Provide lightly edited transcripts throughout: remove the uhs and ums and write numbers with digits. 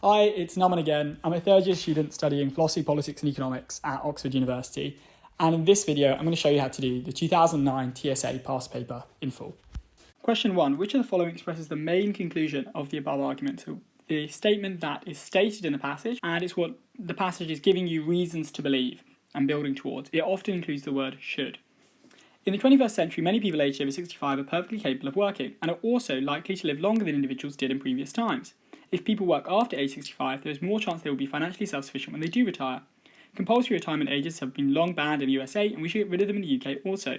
Hi, it's Naman again. I'm a third year student studying philosophy, politics and economics at Oxford University. And in this video, I'm going to show you how to do the 2009 TSA past paper in full. Question 1. Which of the following expresses the main conclusion of the above argument? So the statement that is stated in the passage, and it's what the passage is giving you reasons to believe and building towards. It often includes the word should. In the 21st century, many people aged over 65 are perfectly capable of working and are also likely to live longer than individuals did in previous times. If people work after age 65, there is more chance they will be financially self-sufficient when they do retire. Compulsory retirement ages have been long banned in the USA, and we should get rid of them in the UK also.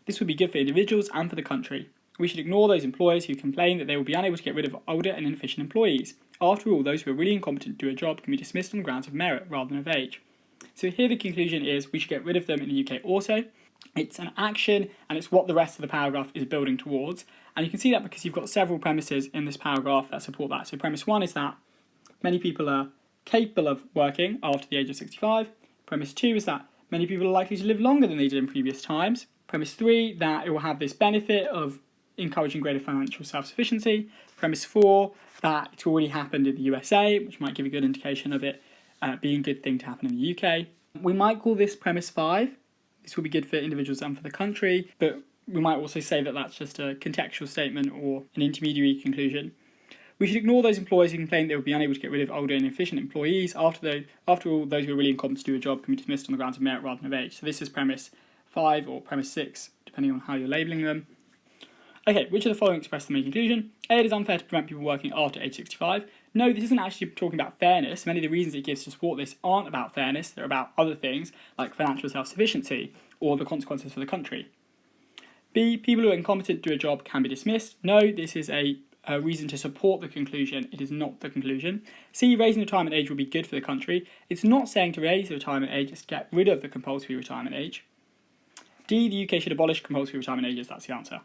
This would be good for individuals and for the country. We should ignore those employers who complain that they will be unable to get rid of older and inefficient employees. After all, those who are really incompetent to do a job can be dismissed on the grounds of merit rather than of age. So here the conclusion is we should get rid of them in the UK also. It's an action, and it's what the rest of the paragraph is building towards. And you can see that because you've got several premises in this paragraph that support that. So premise 1 is that many people are capable of working after the age of 65. Premise 2 is that many people are likely to live longer than they did in previous times. Premise 3, that it will have this benefit of encouraging greater financial self-sufficiency. Premise 4, that it's already happened in the USA, which might give a good indication of it being a good thing to happen in the UK. We might call this premise 5. This will be good for individuals and for the country, but we might also say that that's just a contextual statement or an intermediary conclusion. We should ignore those employers who complain they will be unable to get rid of older and inefficient employees. After all, those who are really incompetent to do a job can be dismissed on the grounds of merit rather than of age. So this is premise 5 or premise 6, depending on how you're labelling them. Okay, which of the following express the main conclusion? A, it is unfair to prevent people working after age 65. No, this isn't actually talking about fairness. Many of the reasons it gives to support this aren't about fairness. They're about other things, like financial self-sufficiency or the consequences for the country. B, people who are incompetent to do a job can be dismissed. No, this is a reason to support the conclusion. It is not the conclusion. C, raising the retirement age will be good for the country. It's not saying to raise the retirement age, it's to get rid of the compulsory retirement age. D, the UK should abolish compulsory retirement ages. That's the answer.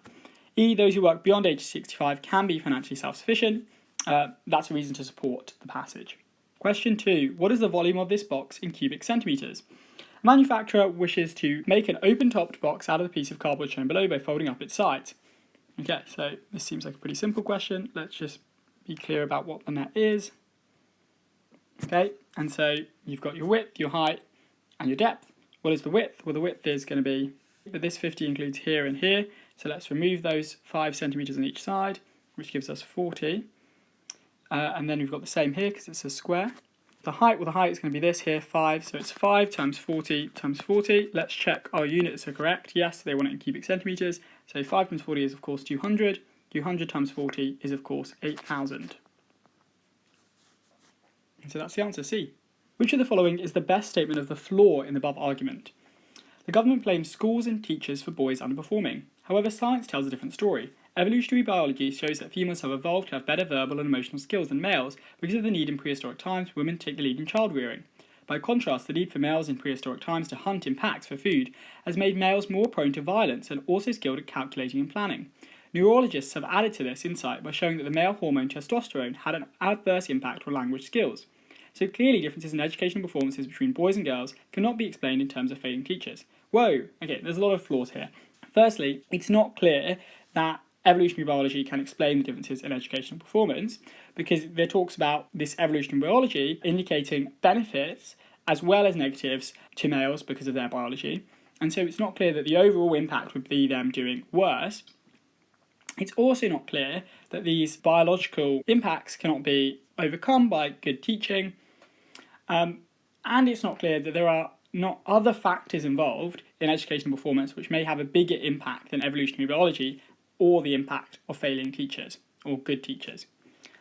E, those who work beyond age 65 can be financially self-sufficient. That's a reason to support the passage. Question 2. What is the volume of this box in cubic centimetres? A manufacturer wishes to make an open-topped box out of the piece of cardboard shown below by folding up its sides. Okay, so this seems like a pretty simple question. Let's just be clear about what the net is. Okay, and so you've got your width, your height, and your depth. What is the width? Well, the width is going to be, but this 50 includes here and here. So let's remove those 5 centimetres on each side, which gives us 40. And then we've got the same here because it's a square. The height, well, the height is going to be this here, 5. So it's 5 times 40 times 40. Let's check our units are correct. Yes, they want it in cubic centimetres. So 5 times 40 is, of course, 200. 200 times 40 is, of course, 8,000. So that's the answer, C. Which of the following is the best statement of the flaw in the above argument? The government blames schools and teachers for boys underperforming. However, science tells a different story. Evolutionary biology shows that females have evolved to have better verbal and emotional skills than males because of the need in prehistoric times for women to take the lead in child rearing. By contrast, the need for males in prehistoric times to hunt in packs for food has made males more prone to violence and also skilled at calculating and planning. Neurologists have added to this insight by showing that the male hormone testosterone had an adverse impact on language skills. So clearly differences in educational performances between boys and girls cannot be explained in terms of failing teachers. Whoa, okay, there's a lot of flaws here. Firstly, it's not clear that evolutionary biology can explain the differences in educational performance because there talks about this evolutionary biology indicating benefits as well as negatives to males because of their biology. And so it's not clear that the overall impact would be them doing worse. It's also not clear that these biological impacts cannot be overcome by good teaching. And it's not clear that there are not other factors involved in educational performance which may have a bigger impact than evolutionary biology or the impact of failing teachers or good teachers.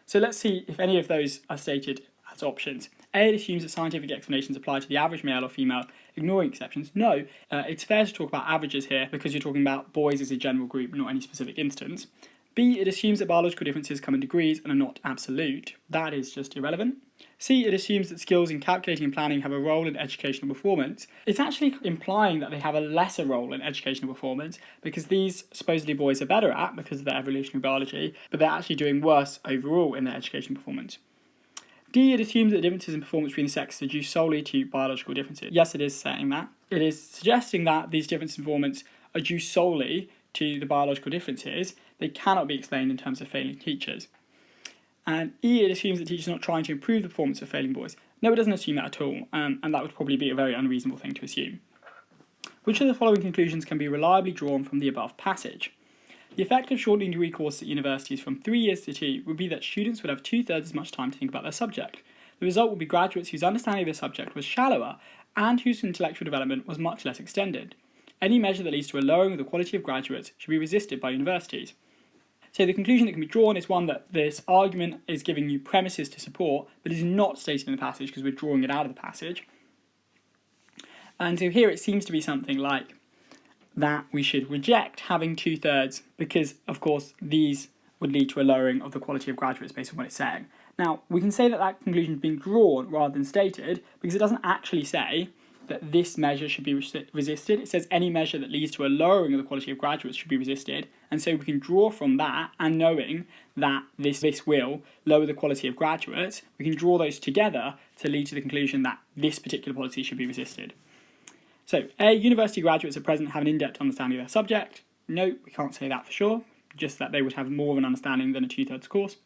So let's see if any of those are stated as options. A, it assumes that scientific explanations apply to the average male or female, ignoring exceptions. No, it's fair to talk about averages here because you're talking about boys as a general group, not any specific instance. B, it assumes that biological differences come in degrees and are not absolute. That is just irrelevant. C, it assumes that skills in calculating and planning have a role in educational performance. It's actually implying that they have a lesser role in educational performance because these supposedly boys are better at because of their evolutionary biology, but they're actually doing worse overall in their educational performance. D, it assumes that the differences in performance between the sexes are due solely to biological differences. Yes, it is saying that. It is suggesting that these differences in performance are due solely to the biological differences. They cannot be explained in terms of failing teachers. And E, it assumes that teachers are not trying to improve the performance of failing boys. No, it doesn't assume that at all, and that would probably be a very unreasonable thing to assume. Which of the following conclusions can be reliably drawn from the above passage? The effect of shortening degree courses at universities from 3 years to 2 would be that students would have 2/3 as much time to think about their subject. The result would be graduates whose understanding of their subject was shallower and whose intellectual development was much less extended. Any measure that leads to a lowering of the quality of graduates should be resisted by universities. So the conclusion that can be drawn is one that this argument is giving you premises to support, but is not stated in the passage because we're drawing it out of the passage. And so here it seems to be something like that we should reject having 2/3 because, of course, these would lead to a lowering of the quality of graduates based on what it's saying. Now, we can say that that conclusion has been drawn rather than stated because it doesn't actually say that this measure should be resisted. It says any measure that leads to a lowering of the quality of graduates should be resisted. And so we can draw from that, and knowing that this will lower the quality of graduates, we can draw those together to lead to the conclusion that this particular policy should be resisted. So, A, university graduates at present have an in-depth understanding of their subject. No, we can't say that for sure, just that they would have more of an understanding than a 2/3 course.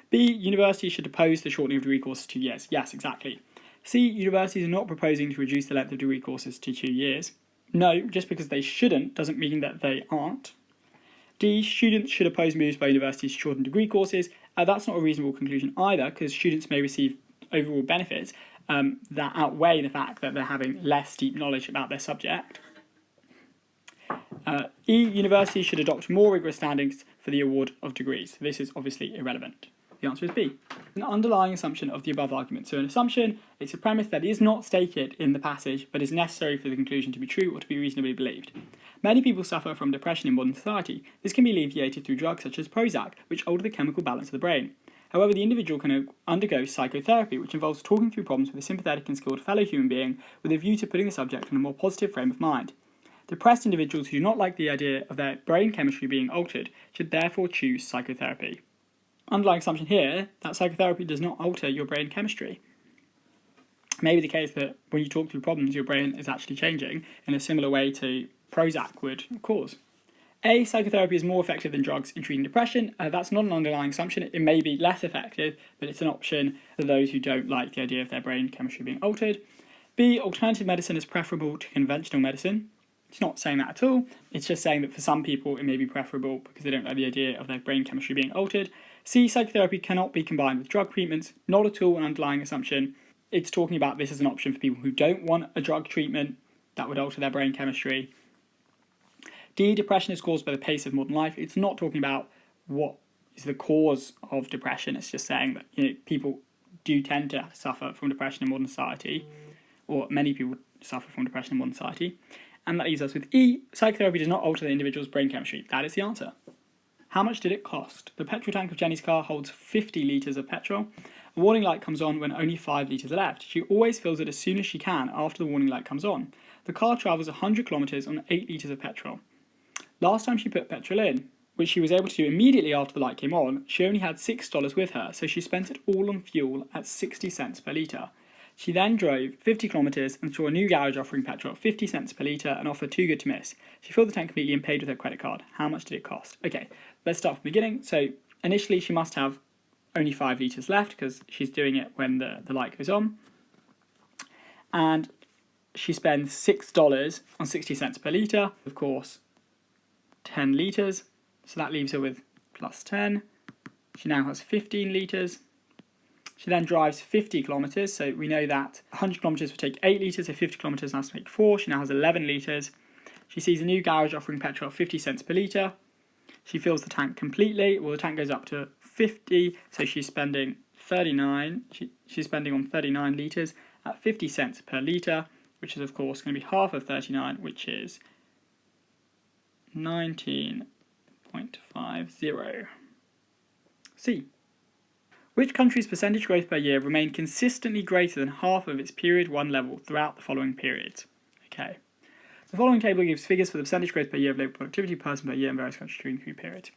B, universities should oppose the shortening of degree courses to 2 years. Yes, exactly. C, universities are not proposing to reduce the length of degree courses to 2 years. No, just because they shouldn't doesn't mean that they aren't. D, students should oppose moves by universities to shorten degree courses. That's not a reasonable conclusion either, because students may receive overall benefits that outweigh the fact that they're having less deep knowledge about their subject. E, universities should adopt more rigorous standards for the award of degrees. This is obviously irrelevant. The answer is B. An underlying assumption of the above argument. So an assumption, it's a premise that is not stated in the passage, but is necessary for the conclusion to be true or to be reasonably believed. Many people suffer from depression in modern society. This can be alleviated through drugs such as Prozac, which alter the chemical balance of the brain. However, the individual can undergo psychotherapy, which involves talking through problems with a sympathetic and skilled fellow human being with a view to putting the subject in a more positive frame of mind. Depressed individuals who do not like the idea of their brain chemistry being altered should therefore choose psychotherapy. Underlying assumption here, that psychotherapy does not alter your brain chemistry. It may be the case that when you talk through problems, your brain is actually changing in a similar way to Prozac would cause. A, psychotherapy is more effective than drugs in treating depression. That's not an underlying assumption. It may be less effective, but it's an option for those who don't like the idea of their brain chemistry being altered. B, alternative medicine is preferable to conventional medicine. It's not saying that at all. It's just saying that for some people it may be preferable because they don't like the idea of their brain chemistry being altered. C, psychotherapy cannot be combined with drug treatments. Not at all an underlying assumption. It's talking about this as an option for people who don't want a drug treatment that would alter their brain chemistry. D, depression is caused by the pace of modern life. It's not talking about what is the cause of depression. It's just saying that people do tend to suffer from depression in modern society, or many people suffer from depression in modern society. And that leaves us with E, psychotherapy does not alter the individual's brain chemistry. That is the answer. How much did it cost? The petrol tank of Jenny's car holds 50 litres of petrol. A warning light comes on when only 5 litres are left. She always fills it as soon as she can after the warning light comes on. The car travels 100 kilometres on 8 litres of petrol. Last time she put petrol in, which she was able to do immediately after the light came on, she only had $6 with her, so she spent it all on fuel at 60 cents per litre. She then drove 50 kilometres and saw a new garage offering petrol at 50 cents per litre and offered too good to miss. She filled the tank completely and paid with her credit card. How much did it cost? Okay, let's start from the beginning. So initially she must have only 5 litres left because she's doing it when the light goes on. And she spends $6 on 60 cents per litre. Of course, 10 litres. So that leaves her with plus 10. She now has 15 litres. She then drives 50 kilometres, so we know that 100 kilometres would take 8 litres, so 50 kilometres has to make 4. She now has 11 litres. She sees a new garage offering petrol at 50 cents per litre. She fills the tank completely. Well, the tank goes up to 50, so she's spending 39. She's spending on 39 litres at 50 cents per litre, which is, of course, going to be half of 39, which is 19.50. C. Which country's percentage growth per year remained consistently greater than half of its period 1 level throughout the following periods? Okay. The following table gives figures for the percentage growth per year of labour productivity per person per year in various countries during 3 periods.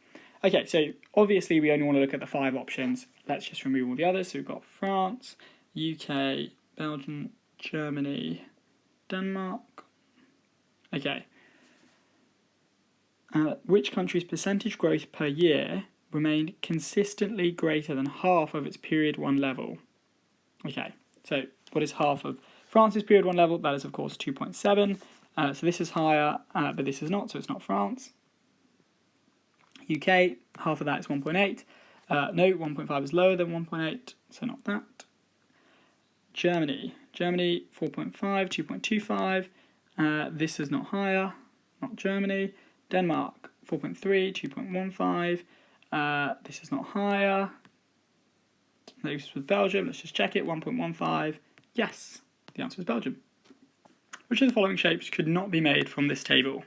Okay, so obviously we only want to look at the 5 options. Let's just remove all the others. So we've got France, UK, Belgium, Germany, Denmark. Okay. Which country's percentage growth per year remained consistently greater than half of its period 1 level. Okay, so what is half of France's period 1 level? That is, of course, 2.7. So this is higher, but this is not, so it's not France. UK, half of that is 1.8. No, 1.5 is lower than 1.8, so not that. Germany, 4.5, 2.25. This is not higher, not Germany. Denmark, 4.3, 2.15. This is not higher. This was Belgium, let's just check it, 1.15. Yes, the answer is Belgium. Which of the following shapes could not be made from this table?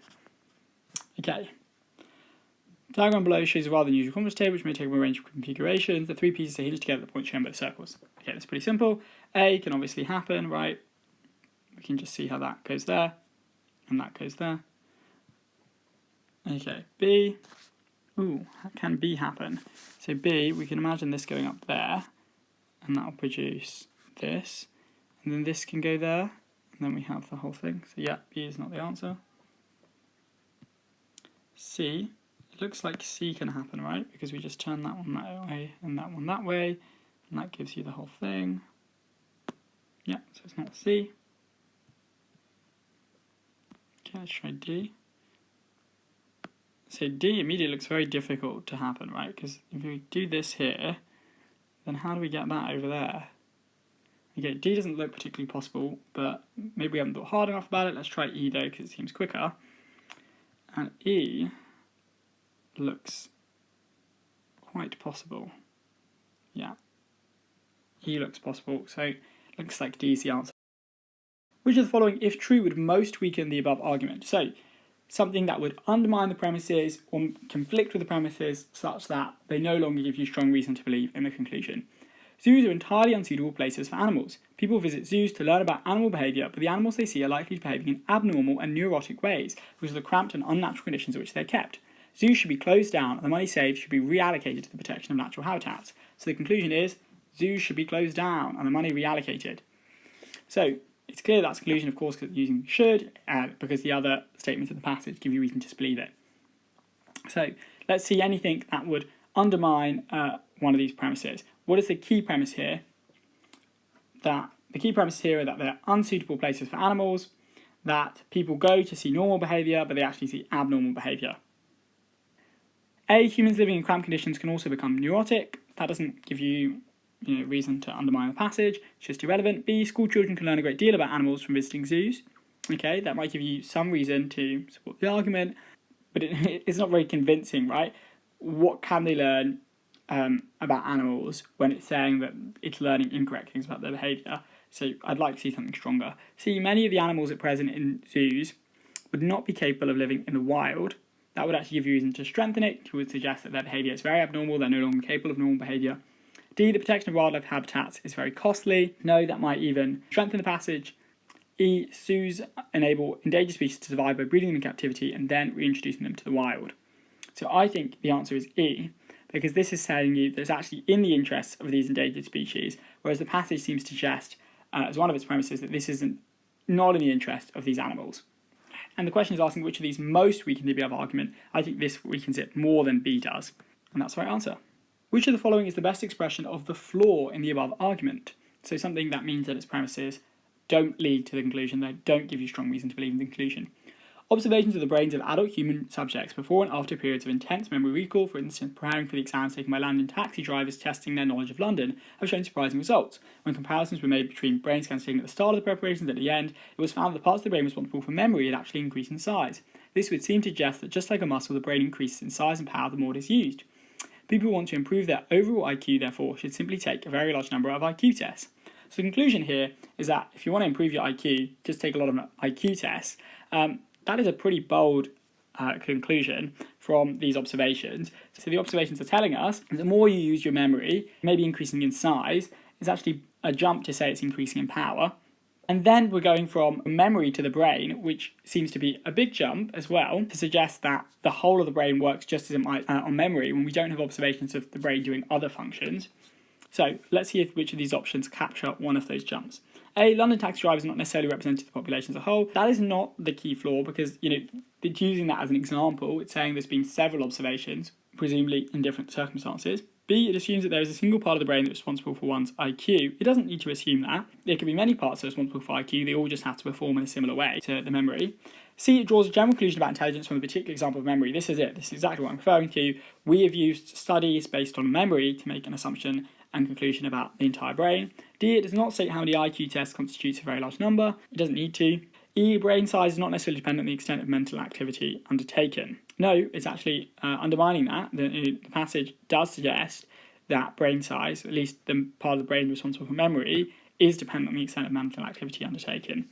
Okay. The diagram below shows a rather unusual confidence table which may take a range of configurations. The three pieces are hinged together at the point shown by the circles. Okay, that's pretty simple. A can obviously happen, right? We can just see how that goes there, and that goes there. Okay, B. Ooh, can B happen? So B, we can imagine this going up there, and that will produce this. And then this can go there, and then we have the whole thing. So yeah, B is not the answer. C. Looks like C can happen, right? Because we just turn that one that way and that one that way, and that gives you the whole thing. Yeah, so it's not C. Okay, let's try D. So D immediately looks very difficult to happen, right? Because if we do this here, then how do we get that over there? Okay, D doesn't look particularly possible, but maybe we haven't thought hard enough about it. Let's try E though, because it seems quicker. And E looks quite possible. Yeah, E looks possible, so it looks like D is the answer. Which of the following, if true, would most weaken the above argument? So, something that would undermine the premises or conflict with the premises such that they no longer give you strong reason to believe in the conclusion. Zoos are entirely unsuitable places for animals. People visit zoos to learn about animal behaviour, but the animals they see are likely to be behaving in abnormal and neurotic ways because of the cramped and unnatural conditions in which they're kept. Zoos should be closed down and the money saved should be reallocated to the protection of natural habitats. So the conclusion is, zoos should be closed down and the money reallocated. So it's clear that's a conclusion, of course, because using should, because the other statements in the passage give you reason to disbelieve it. So let's see anything that would undermine one of these premises. What is the key premise here? The key premise here is that they're unsuitable places for animals, that people go to see normal behaviour, but they actually see abnormal behaviour. A, humans living in cramped conditions can also become neurotic. That doesn't give you reason to undermine the passage. It's just irrelevant. B, school children can learn a great deal about animals from visiting zoos. Okay, that might give you some reason to support the argument, but it's not very convincing, right? What can they learn about animals when it's saying that it's learning incorrect things about their behaviour? So I'd like to see something stronger. See, many of the animals at present in zoos would not be capable of living in the wild. That would actually give you reason to strengthen it. It would suggest that their behaviour is very abnormal, they're no longer capable of normal behaviour. D, the protection of wildlife habitats is very costly. No, that might even strengthen the passage. E, zoos enable endangered species to survive by breeding them in captivity and then reintroducing them to the wild. So I think the answer is E, because this is telling you that it's actually in the interests of these endangered species, whereas the passage seems to suggest, as one of its premises, that this isn't not in the interest of these animals. And the question is asking which of these most weaken the above argument. I think this weakens it more than B does, and that's the right answer. Which of the following is the best expression of the flaw in the above argument? So something that means that its premises don't lead to the conclusion, they don't give you strong reason to believe in the conclusion. Observations of the brains of adult human subjects before and after periods of intense memory recall, for instance preparing for the exams taken by London taxi drivers testing their knowledge of London, have shown surprising results. When comparisons were made between brain scans taken at the start of the preparations and at the end, it was found that the parts of the brain responsible for memory had actually increased in size. This would seem to suggest that just like a muscle, the brain increases in size and power the more it is used. People who want to improve their overall IQ, therefore, should simply take a very large number of IQ tests. So the conclusion here is that if you want to improve your IQ, just take a lot of IQ tests. That is a pretty bold conclusion from these observations. So the observations are telling us that the more you use your memory, maybe increasing in size, is actually a jump to say it's increasing in power. And then we're going from memory to the brain, which seems to be a big jump as well, to suggest that the whole of the brain works just as it might on memory when we don't have observations of the brain doing other functions. So let's see which of these options capture one of those jumps. A, London taxi drivers are not necessarily represented the population as a whole. That is not the key flaw because, it's using that as an example. It's saying there's been several observations presumably in different circumstances. B, it assumes that there is a single part of the brain that's responsible for one's IQ. It doesn't need to assume that. There could be many parts that are responsible for IQ, they all just have to perform in a similar way to the memory. C, it draws a general conclusion about intelligence from a particular example of memory. This is it, this is exactly what I'm referring to. We have used studies based on memory to make an assumption and conclusion about the entire brain. D, it does not state how many IQ tests constitutes a very large number. It doesn't need to. E, brain size is not necessarily dependent on the extent of mental activity undertaken. No, it's actually undermining that. The passage does suggest that brain size, at least the part of the brain responsible for memory, is dependent on the extent of mental activity undertaken.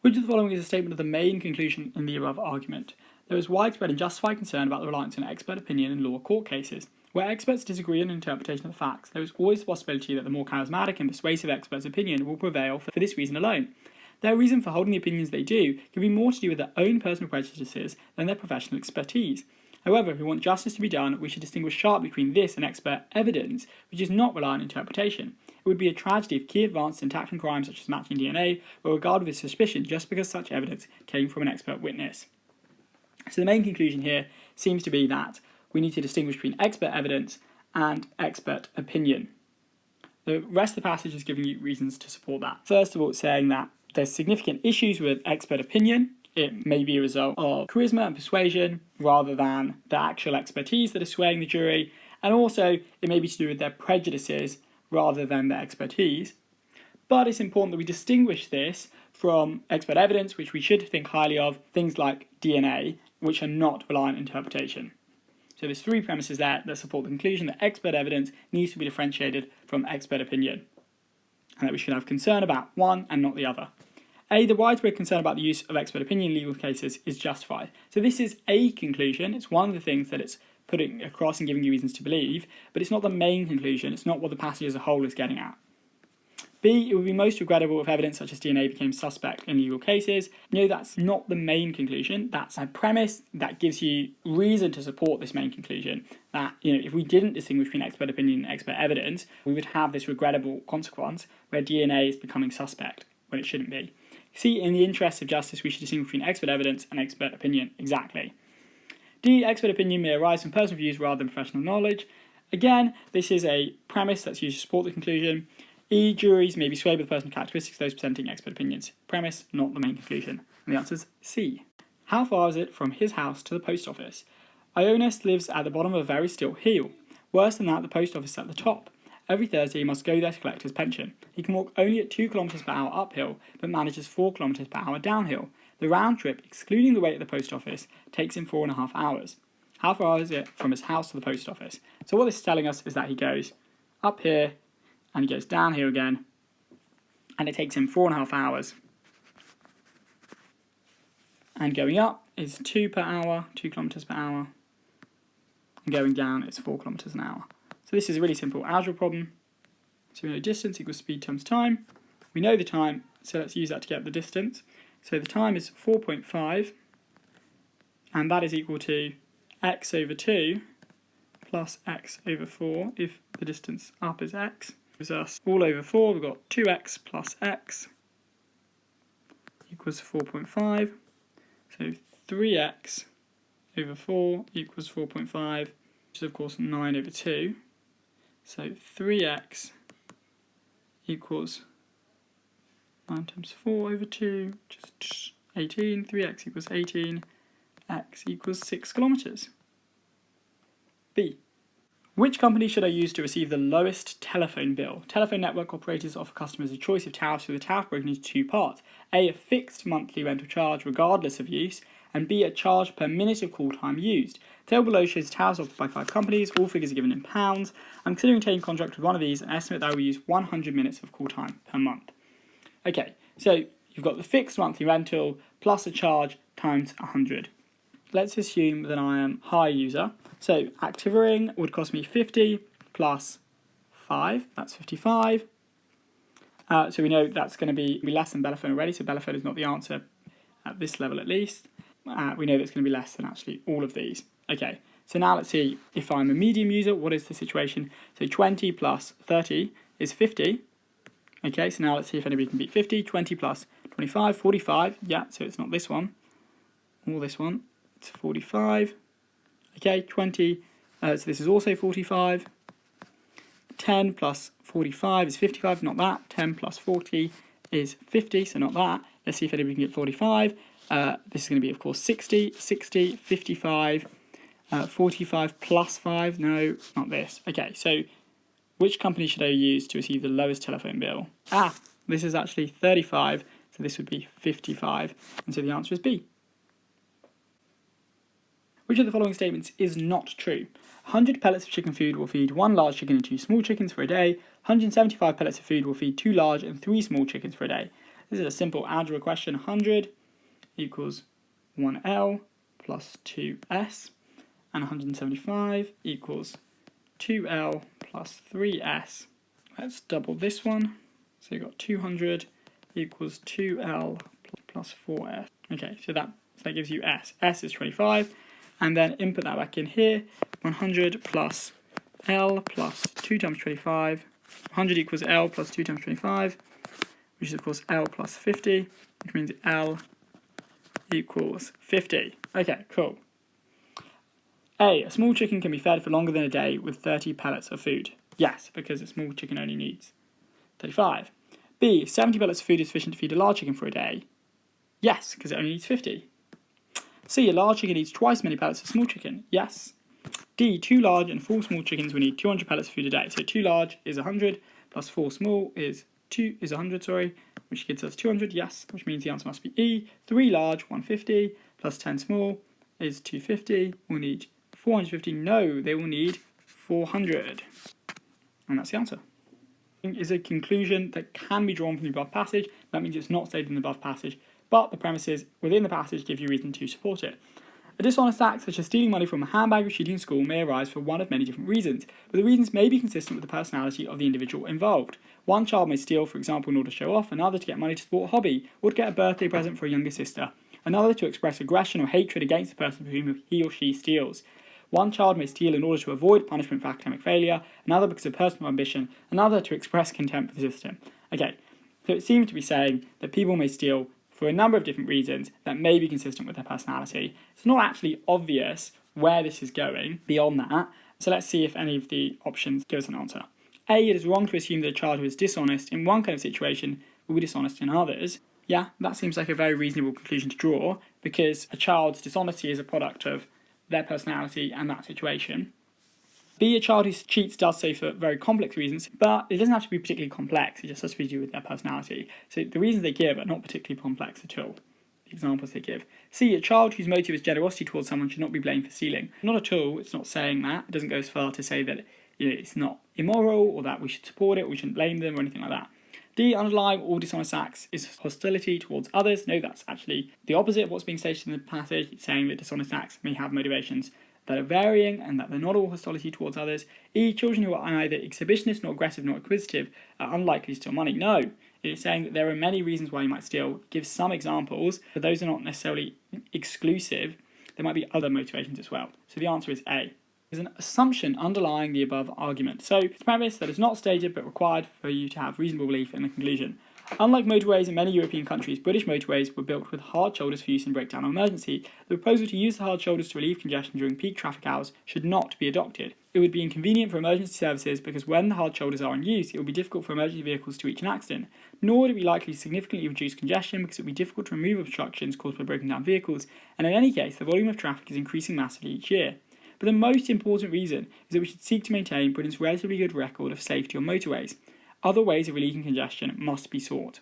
Which of the following is a statement of the main conclusion in the above argument? There is widespread and justified concern about the reliance on expert opinion in law court cases. Where experts disagree on an interpretation of the facts, there is always the possibility that the more charismatic and persuasive expert's opinion will prevail for this reason alone. Their reason for holding the opinions they do can be more to do with their own personal prejudices than their professional expertise. However, if we want justice to be done, we should distinguish sharply between this and expert evidence, which is not reliant on interpretation. It would be a tragedy if key advances in tackling crimes such as matching DNA were regarded with suspicion just because such evidence came from an expert witness. So the main conclusion here seems to be that we need to distinguish between expert evidence and expert opinion. The rest of the passage is giving you reasons to support that. First of all, it's saying that there's significant issues with expert opinion. It may be a result of charisma and persuasion rather than the actual expertise that is swaying the jury, and also it may be to do with their prejudices rather than their expertise. But it's important that we distinguish this from expert evidence, which we should think highly of, things like DNA, which are not reliant on interpretation. So there's three premises there that support the conclusion that expert evidence needs to be differentiated from expert opinion, and that we should have concern about one and not the other. A, the widespread concern about the use of expert opinion in legal cases is justified. So this is a conclusion, it's one of the things that it's putting across and giving you reasons to believe, but it's not the main conclusion, it's not what the passage as a whole is getting at. B, it would be most regrettable if evidence such as DNA became suspect in legal cases. No, that's not the main conclusion, that's a premise that gives you reason to support this main conclusion. That, if we didn't distinguish between expert opinion and expert evidence, we would have this regrettable consequence where DNA is becoming suspect when it shouldn't be. C, in the interest of justice, we should distinguish between expert evidence and expert opinion. Exactly. D, expert opinion may arise from personal views rather than professional knowledge. Again, this is a premise that's used to support the conclusion. E, juries may be swayed by the personal characteristics of those presenting expert opinions. Premise, not the main conclusion. And the answer is C. How far is it from his house to the post office? Ionis lives at the bottom of a very steep hill. Worse than that, the post office is at the top. Every Thursday he must go there to collect his pension. He can walk only at 2 km per hour uphill, but manages 4 km per hour downhill. The round trip, excluding the wait at the post office, takes him 4.5 hours. How far is it from his house to the post office? So what this is telling us is that he goes up here, and he goes down here again, and it takes him 4.5 hours. And going up is 2 per hour, 2 kilometres per hour, and going down is 4 kilometres an hour. So this is a really simple algebra problem. So we know distance equals speed times time. We know the time, so let's use that to get the distance. So the time is 4.5, and that is equal to x over 2 plus x over 4 if the distance up is x. Gives us all over 4, we've got 2x plus x equals 4.5. So 3x over 4 equals 4.5, which is of course 9 over 2. So 3x equals 9 times 4 over 2, which is 18. 3x equals 18. X equals 6 kilometres. B. Which company should I use to receive the lowest telephone bill? Telephone network operators offer customers a choice of tariffs with a tariff broken into two parts. A fixed monthly rental charge regardless of use, and B, a charge per minute of call time used. The table below shows tariffs offered by 5 companies. All figures are given in pounds. I'm considering taking contract with one of these and estimate that I will use 100 minutes of call time per month. Okay, so you've got the fixed monthly rental plus a charge times 100. Let's assume that I am a high user. So Activering would cost me 50 plus 5, that's 55. So we know that's going to be less than Bellaphone already, so Bellaphone is not the answer at this level at least. We know that's going to be less than actually all of these. Okay, so now let's see if I'm a medium user, what is the situation? So 20 plus 30 is 50. Okay, so now let's see if anybody can beat 50. 20 plus 25, 45. Yeah, so it's not this one or this one. It's 45. Okay, 20 So this is also 45. 10 plus 45 is 55, not that. 10 plus 40 is 50, so not that. Let's see if anybody can get 45. This is going to be, of course, 60, 60, 55, 45 plus 5. No, not this. Okay, so which company should I use to receive the lowest telephone bill? This is actually 35, so this would be 55. And so the answer is B. Which of the following statements is not true? 100 pellets of chicken food will feed 1 large chicken and 2 small chickens for a day. 175 pellets of food will feed 2 large and 3 small chickens for a day. This is a simple algebra question. 100 equals 1L plus 2S. And 175 equals 2L plus 3S. Let's double this one. So you've got 200 equals 2L plus 4S. Okay, so that gives you S. S is 25. And then input that back in here. 100 plus L plus 2 times 25. 100 equals L plus 2 times 25, which is, of course, L plus 50, which means L equals 50. Okay, cool. A small chicken can be fed for longer than a day with 30 pellets of food. Yes, because a small chicken only needs 35. B, 70 pellets of food is sufficient to feed a large chicken for a day. Yes, because it only needs 50. C, a large chicken eats twice as many pellets as a small chicken. Yes. D, 2 large and 4 small chickens will need 200 pellets of food a day. So 2 large is 100 plus 4 small is 100, which gives us 200. Yes, which means the answer must be E. 3 large, 150 plus 10 small is 250. We'll need 450. No, they will need 400. And that's the answer. Is a conclusion that can be drawn from the above passage. That means it's not stated in the above passage, but the premises within the passage give you reason to support it. A dishonest act such as stealing money from a handbag or cheating in school may arise for one of many different reasons, but the reasons may be consistent with the personality of the individual involved. One child may steal, for example, in order to show off, another to get money to support a hobby, or to get a birthday present for a younger sister, another to express aggression or hatred against the person from whom he or she steals. One child may steal in order to avoid punishment for academic failure, another because of personal ambition, another to express contempt for the system. Okay, so it seems to be saying that people may steal for a number of different reasons that may be consistent with their personality. It's not actually obvious where this is going beyond that, so let's see if any of the options give us an answer. A, it is wrong to assume that a child who is dishonest in one kind of situation will be dishonest in others. Yeah, that seems like a very reasonable conclusion to draw, because a child's dishonesty is a product of their personality and that situation. B, a child who cheats does so for very complex reasons, but it doesn't have to be particularly complex, it just has to be to do with their personality. So the reasons they give are not particularly complex at all, the examples they give. C, a child whose motive is generosity towards someone should not be blamed for stealing. Not at all, it's not saying that. It doesn't go as far to say that it's not immoral or that we should support it, we shouldn't blame them or anything like that. D, underlying all dishonest acts is hostility towards others. No, that's actually the opposite of what's being stated in the passage. It's saying that dishonest acts may have motivations that are varying and that they're not all hostility towards others. E, children who are neither exhibitionist nor aggressive nor acquisitive are unlikely to steal money. No, it is saying that there are many reasons why you might steal. It gives some examples, but those are not necessarily exclusive. There might be other motivations as well. So the answer is A. There's an assumption underlying the above argument. So it's a premise that is not stated but required for you to have reasonable belief in the conclusion. Unlike motorways in many European countries, British motorways were built with hard shoulders for use in breakdown or emergency. The proposal to use the hard shoulders to relieve congestion during peak traffic hours should not be adopted. It would be inconvenient for emergency services because when the hard shoulders are in use, it would be difficult for emergency vehicles to reach an accident. Nor would it be likely to significantly reduce congestion because it would be difficult to remove obstructions caused by broken down vehicles, and in any case, the volume of traffic is increasing massively each year. But the most important reason is that we should seek to maintain Britain's relatively good record of safety on motorways. Other ways of relieving congestion must be sought.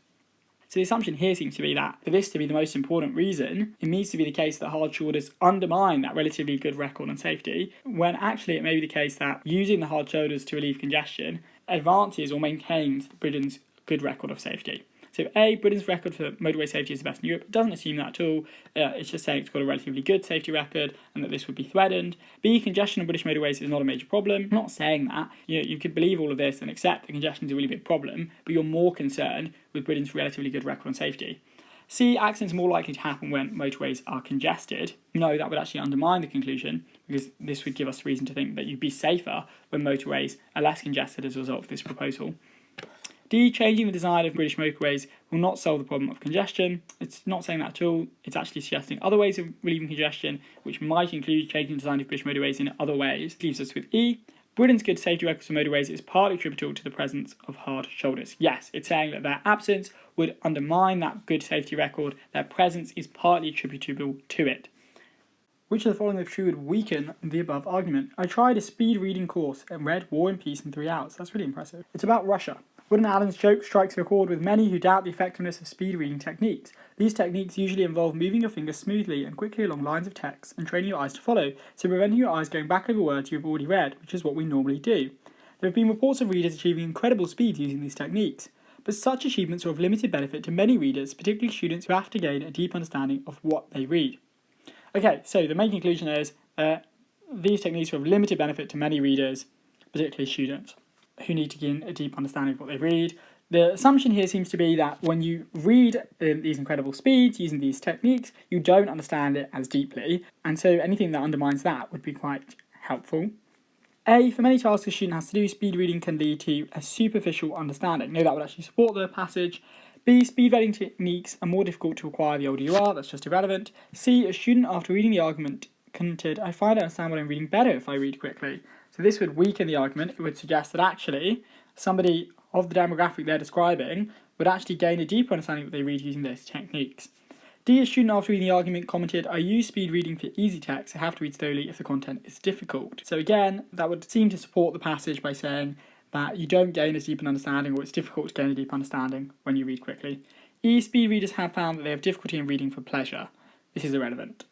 So the assumption here seems to be that for this to be the most important reason, it needs to be the case that hard shoulders undermine that relatively good record on safety, when actually it may be the case that using the hard shoulders to relieve congestion advances or maintains Britain's good record of safety. So A, Britain's record for motorway safety is the best in Europe. It doesn't assume that at all. It's just saying it's got a relatively good safety record and that this would be threatened. B, congestion on British motorways is not a major problem. I'm not saying that. You could believe all of this and accept that congestion is a really big problem, but you're more concerned with Britain's relatively good record on safety. C, accidents are more likely to happen when motorways are congested. No, that would actually undermine the conclusion, because this would give us reason to think that you'd be safer when motorways are less congested as a result of this proposal. D, changing the design of British motorways will not solve the problem of congestion. It's not saying that at all. It's actually suggesting other ways of relieving congestion, which might include changing the design of British motorways in other ways. Leaves us with E. Britain's good safety records for motorways is partly attributable to the presence of hard shoulders. Yes, it's saying that their absence would undermine that good safety record. Their presence is partly attributable to it. Which of the following, if true, would weaken the above argument? I tried a speed reading course and read War and Peace in 3 hours. That's really impressive. It's about Russia. Woodin Allen's joke strikes a chord with many who doubt the effectiveness of speed reading techniques. These techniques usually involve moving your fingers smoothly and quickly along lines of text and training your eyes to follow, so preventing your eyes going back over words you have already read, which is what we normally do. There have been reports of readers achieving incredible speeds using these techniques, but such achievements are of limited benefit to many readers, particularly students who have to gain a deep understanding of what they read. Okay, so the main conclusion is these techniques are of limited benefit to many readers, particularly students who need to gain a deep understanding of what they read. The assumption here seems to be that when you read these incredible speeds using these techniques, you don't understand it as deeply, and so anything that undermines that would be quite helpful. A, for many tasks a student has to do, speed reading can lead to a superficial understanding. No, that would actually support the passage. B, speed reading techniques are more difficult to acquire the older you are. That's just irrelevant. C, a student after reading the argument commented, I find I understand what I'm reading better if I read quickly. So this would weaken the argument. It would suggest that actually somebody of the demographic they're describing would actually gain a deeper understanding of what they read using those techniques. D, a student after reading the argument commented, I use speed reading for easy text. I have to read slowly if the content is difficult. So again, that would seem to support the passage by saying that you don't gain as deep an understanding, or it's difficult to gain a deep understanding when you read quickly. E, speed readers have found that they have difficulty in reading for pleasure. This is irrelevant.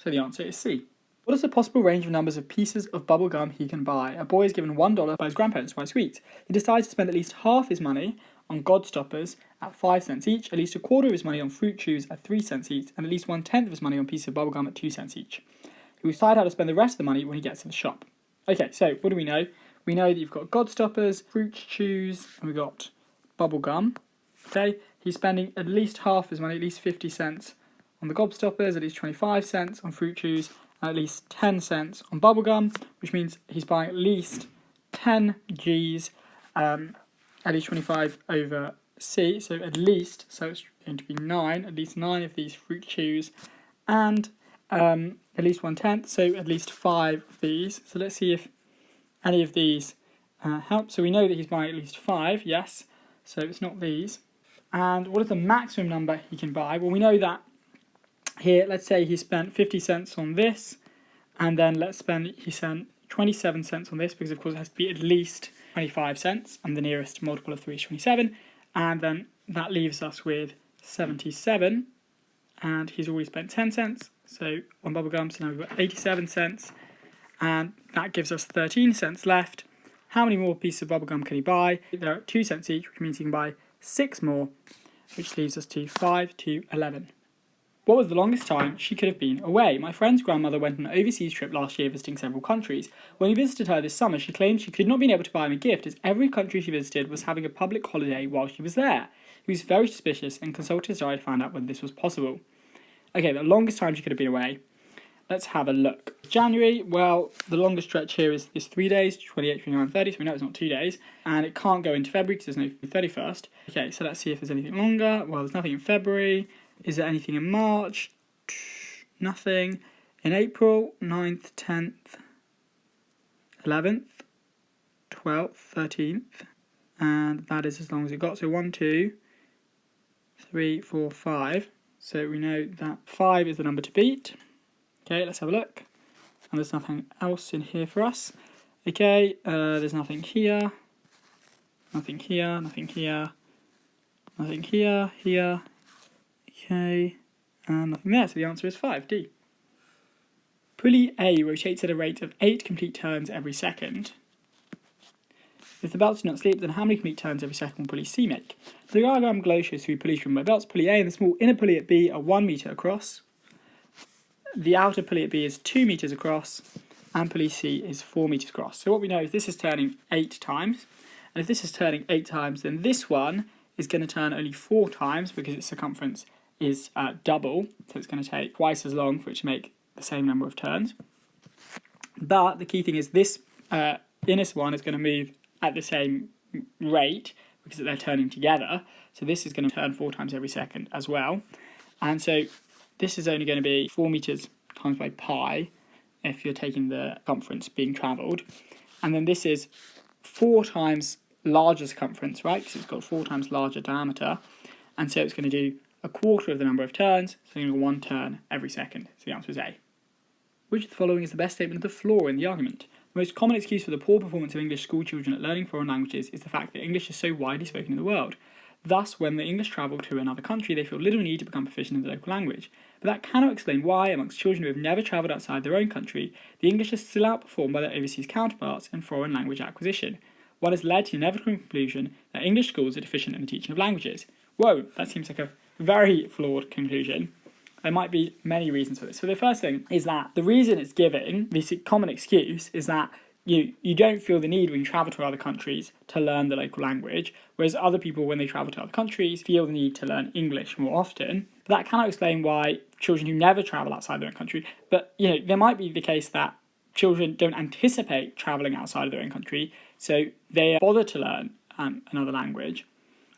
So the answer is C. What is the possible range of numbers of pieces of bubble gum he can buy? A boy is given $1 by his grandparents to buy sweets. He decides to spend at least half his money on Godstoppers at 5 cents each, at least a quarter of his money on fruit chews at 3 cents each, and at least 1/10 of his money on pieces of bubble gum at 2 cents each. He will decide how to spend the rest of the money when he gets to the shop. Okay, so what do we know? We know that you've got Godstoppers, fruit chews, and we've got bubble gum. Okay, he's spending at least half his money, at least 50 cents on the Gobstoppers, at least 25 cents on fruit chews, and at least 10 cents on bubblegum, which means he's buying at least 10 Gs, at least 25 over C, so at least, so it's going to be 9, at least 9 of these fruit chews, and at least 1/10, so at least 5 of these. So let's see if any of these help. So we know that he's buying at least 5, yes, so it's not these. And what is the maximum number he can buy? Well, we know that here, let's say he spent 50 cents on this, and then he spent 27 cents on this, because of course it has to be at least 25 cents, and the nearest multiple of 3 is 27, and then that leaves us with 77, and he's already spent 10 cents, so on bubblegum, so now we've got 87 cents, and that gives us 13 cents left. How many more pieces of bubblegum can he buy? They're at 2 cents each, which means he can buy 6 more, which leaves us to 5 to 11. What was the longest time she could have been away? My friend's grandmother went on an overseas trip last year visiting several countries. When we visited her this summer, she claimed she could not be able to buy him a gift as every country she visited was having a public holiday while she was there. He was very suspicious and consulted his diary to find out whether this was possible. Okay, the longest time she could have been away. Let's have a look. January, well, the longest stretch here is 3 days, 28, 29, 30, so we know it's not 2 days. And it can't go into February because there's no 31st. Okay, so let's see if there's anything longer. Well, there's nothing in February. Is there anything in March? Nothing. In April, 9th, 10th, 11th, 12th, 13th. And that is as long as it got. So 1, 2, 3, 4, 5. So we know that 5 is the number to beat. Okay, let's have a look. And there's nothing else in here for us. Okay, there's nothing here. Nothing here, nothing here. Nothing here, here. Okay, and nothing there, so the answer is 5, D. Pulley A rotates at a rate of 8 complete turns every second. If the belts do not slip, then how many complete turns every second will pulley C make? The diagram below shows 3 pulleys from my belts. Pulley A and the small inner pulley at B are 1 metre across. The outer pulley at B is 2 metres across, and pulley C is 4 metres across. So what we know is this is turning 8 times, and if this is turning 8 times, then this one is going to turn only 4 times because its circumference is double, so it's going to take twice as long for it to make the same number of turns. But the key thing is this inner one is going to move at the same rate, because they're turning together. So this is going to turn 4 times every second as well. And so this is only going to be 4 meters times by pi if you're taking the circumference being travelled. And then this is 4 times larger circumference, right? Because it's got 4 times larger diameter. And so it's going to do a quarter of the number of turns, so you're going to 1 turn every second. So the answer is A. Which of the following is the best statement of the flaw in the argument? The most common excuse for the poor performance of English school children at learning foreign languages is the fact that English is so widely spoken in the world. Thus, when the English travel to another country, they feel little need to become proficient in the local language. But that cannot explain why, amongst children who have never travelled outside their own country, the English is still outperformed by their overseas counterparts in foreign language acquisition. One has led to the inevitable conclusion that English schools are deficient in the teaching of languages. Whoa, that seems like a very flawed conclusion. There might be many reasons for this. So the first thing is that the reason it's giving, this common excuse, is that you don't feel the need when you travel to other countries to learn the local language, whereas other people, when they travel to other countries, feel the need to learn English more often. But that cannot explain why children who never travel outside their own country, but there might be the case that children don't anticipate travelling outside of their own country, so they bother to learn another language.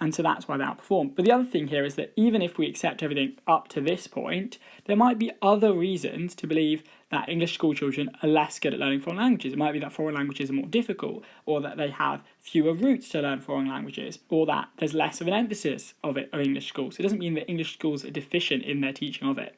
And so that's why they outperform. But the other thing here is that even if we accept everything up to this point, there might be other reasons to believe that English school children are less good at learning foreign languages. It might be that foreign languages are more difficult, or that they have fewer routes to learn foreign languages, or that there's less of an emphasis of English schools. It doesn't mean that English schools are deficient in their teaching of it.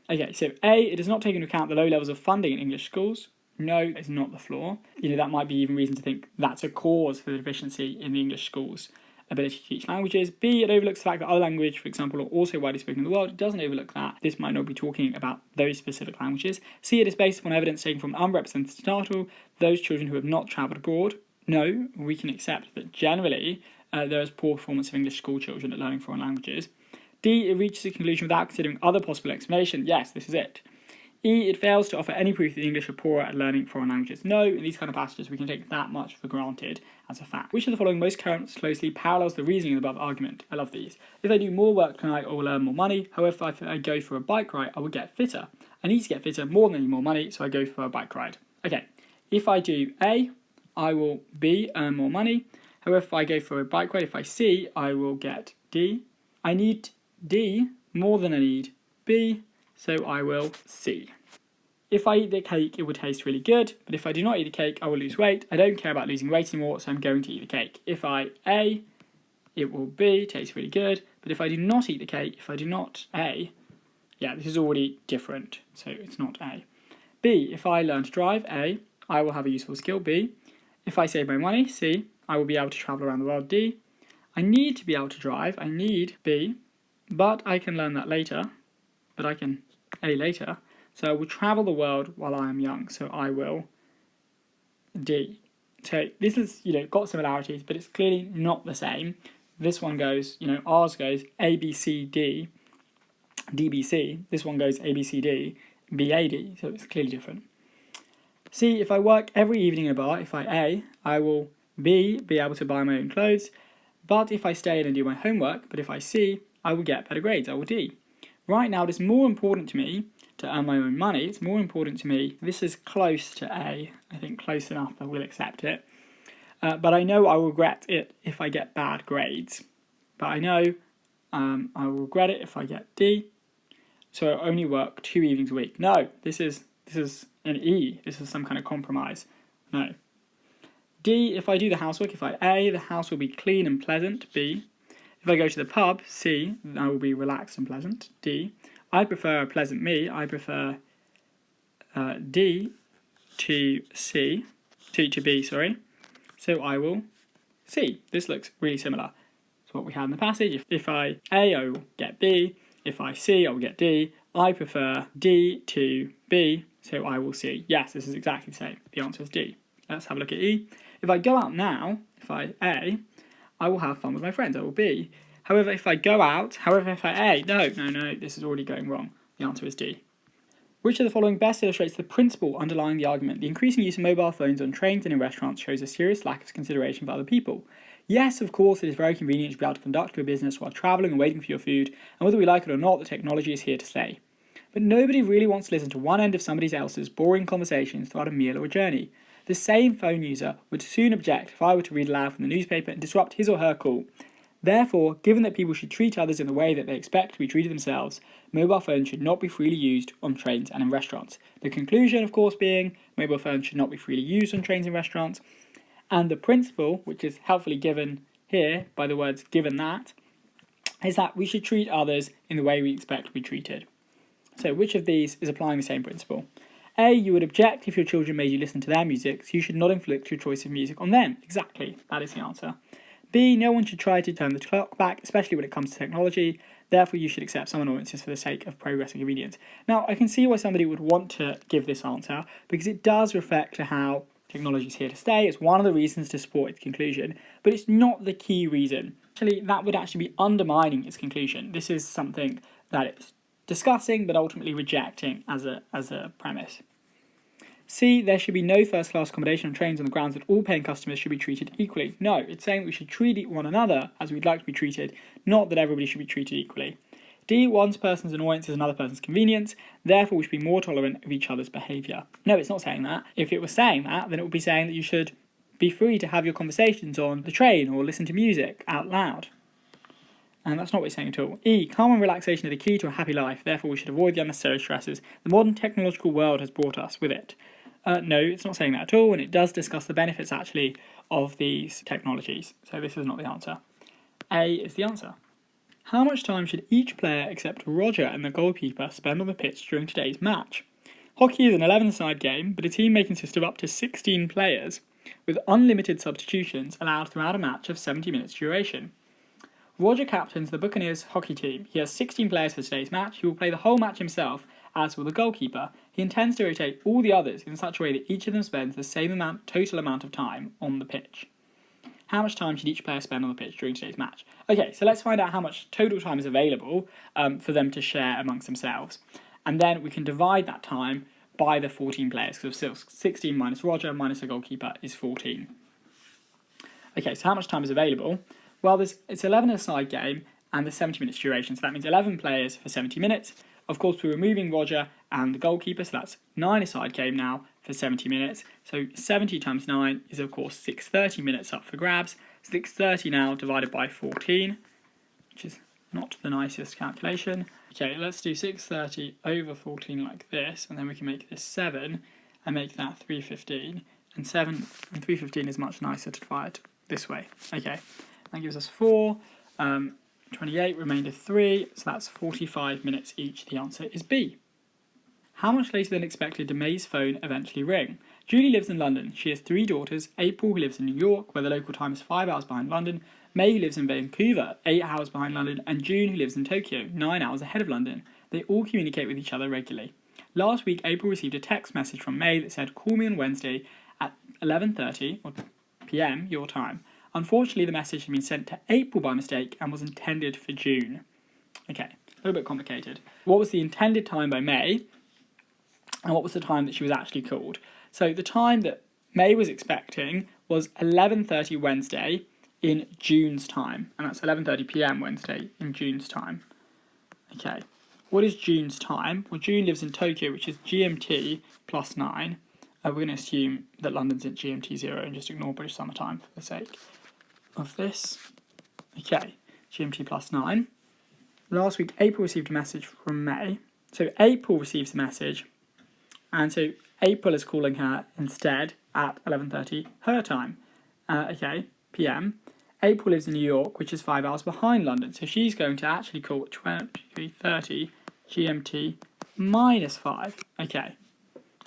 Okay, so A, it does not take into account the low levels of funding in English schools. No, it's not the flaw. That might be even reason to think that's a cause for the deficiency in the English schools' ability to teach languages. B, it overlooks the fact that other languages, for example, are also widely spoken in the world. It doesn't overlook that. This might not be talking about those specific languages. C, it is based upon evidence taken from unrepresented data, those children who have not travelled abroad. No, we can accept that generally there is poor performance of English school children at learning foreign languages. D, it reaches a conclusion without considering other possible explanation. Yes, this is it. E, it fails to offer any proof that the English are poorer at learning foreign languages. No, in these kind of passages we can take that much for granted as a fact. Which of the following most closely parallels the reasoning of the above argument? I love these. If I do more work tonight, I will earn more money. However, if I go for a bike ride, I will get fitter. I need to get fitter more than I need more money, so I go for a bike ride. Okay, if I do A, I will B, earn more money. However, if I go for a bike ride, if I C, I will get D. I need D more than I need B, so I will C. If I eat the cake, it will taste really good, but if I do not eat the cake, I will lose weight. I don't care about losing weight anymore, so I'm going to eat the cake. If I A, it will B, taste really good, but if I do not eat the cake, if I do not A, this is already different, so it's not A. B, if I learn to drive, A, I will have a useful skill, B. If I save my money, C, I will be able to travel around the world, D. I need to be able to drive, I need B, but I can learn that later, but I can A later. So I will travel the world while I am young, so I will D. So this is, got similarities, but it's clearly not the same. This one goes, ours goes A, B, C, D, D, B, C. This one goes A, B, C, D, B, A, D, so it's clearly different. C, if I work every evening in a bar, if I A, I will B, be able to buy my own clothes, but if I stay in and do my homework, but if I C, I will get better grades, I will D. Right now, it is more important to me to earn my own money. It's more important to me. This is close to A. I think close enough I will accept it. But I know I will regret it if I get bad grades. But I know I will regret it if I get D. So I only work 2 evenings a week. No, this is an E. This is some kind of compromise. No. D, if I do the housework, if I A, the house will be clean and pleasant. B. If I go to the pub, C, I will be relaxed and pleasant. D. I prefer a pleasant me. I prefer D to C, to B, sorry. So I will C. This looks really similar to what we had in the passage. If I A, I will get B. If I C, I will get D. I prefer D to B, so I will C. Yes, this is exactly the same. The answer is D. Let's have a look at E. If I go out now, if I A, I will have fun with my friends. I will B. However, if I go out, if I A, no, this is already going wrong. The answer is D. Which of the following best illustrates the principle underlying the argument? The increasing use of mobile phones on trains and in restaurants shows a serious lack of consideration for other people. Yes, of course, it is very convenient to be able to conduct your business while travelling and waiting for your food, and whether we like it or not, the technology is here to stay. But nobody really wants to listen to one end of somebody else's boring conversations throughout a meal or a journey. The same phone user would soon object if I were to read aloud from the newspaper and disrupt his or her call. Therefore, given that people should treat others in the way that they expect to be treated themselves, mobile phones should not be freely used on trains and in restaurants. The conclusion, of course, being mobile phones should not be freely used on trains and restaurants. And the principle, which is helpfully given here by the words given that, is that we should treat others in the way we expect to be treated. So which of these is applying the same principle? A, you would object if your children made you listen to their music, so you should not inflict your choice of music on them. Exactly, that is the answer. B, no one should try to turn the clock back, especially when it comes to technology. Therefore, you should accept some annoyances for the sake of progress and convenience. Now, I can see why somebody would want to give this answer, because it does reflect to how technology is here to stay. It's one of the reasons to support its conclusion, but it's not the key reason. Actually, that would actually be undermining its conclusion. This is something that it's discussing, but ultimately rejecting as a premise. C, there should be no first-class accommodation on trains on the grounds that all paying customers should be treated equally. No, it's saying that we should treat one another as we'd like to be treated, not that everybody should be treated equally. D, one person's annoyance is another person's convenience, therefore we should be more tolerant of each other's behaviour. No, it's not saying that. If it was saying that, then it would be saying that you should be free to have your conversations on the train or listen to music out loud. And that's not what it's saying at all. E, calm and relaxation are the key to a happy life, therefore we should avoid the unnecessary stresses the modern technological world has brought us with it. No, it's not saying that at all, and it does discuss the benefits actually of these technologies. So this is not the answer. A is the answer. How much time should each player except Roger and the goalkeeper spend on the pitch during today's match? Hockey is an 11-side game, but a team may consist of up to 16 players, with unlimited substitutions allowed throughout a match of 70 minutes duration. Roger captains the Buccaneers hockey team. He has 16 players for today's match. He will play the whole match himself, as will the goalkeeper. He intends to rotate all the others in such a way that each of them spends the same total amount of time on the pitch. How much time should each player spend on the pitch during today's match? Okay, so let's find out how much total time is available for them to share amongst themselves. And then we can divide that time by the 14 players, because 16 minus Roger minus the goalkeeper is 14. Okay, so how much time is available? Well, it's 11 a side game and the 70 minutes duration, so that means 11 players for 70 minutes. Of course, we're removing Roger and the goalkeeper, so that's 9 a side game now for 70 minutes. So 70 times 9 is, of course, 630 minutes up for grabs. 630 now divided by 14, which is not the nicest calculation. Okay, let's do 630 over 14 like this, and then we can make this 7 and make that 315. And 7 and 315 is much nicer to divide this way. Okay, that gives us 4. 28, remainder 3, so that's 45 minutes each. The answer is B. How much later than expected did May's phone eventually ring? Julie lives in London. She has 3 daughters, April, who lives in New York, where the local time is 5 hours behind London, May, who lives in Vancouver, 8 hours behind London, and June, who lives in Tokyo, 9 hours ahead of London. They all communicate with each other regularly. Last week, April received a text message from May that said, "Call me on Wednesday at 11:30 p.m. your time." Unfortunately, the message had been sent to April by mistake and was intended for June. Okay, a little bit complicated. What was the intended time by May, and what was the time that she was actually called? So the time that May was expecting was 11:30 Wednesday in June's time, and that's 11:30 p.m. Wednesday in June's time. Okay, what is June's time? Well, June lives in Tokyo, which is GMT plus 9. We're going to assume that London's at GMT 0 and just ignore British Summer Time for the sake of this. Okay, GMT plus 9. Last week, April received a message from May. So April receives the message, and so April is calling her instead at 11:30 her time. PM. April lives in New York, which is 5 hours behind London, so she's going to actually call at 23:30 GMT minus 5. Okay.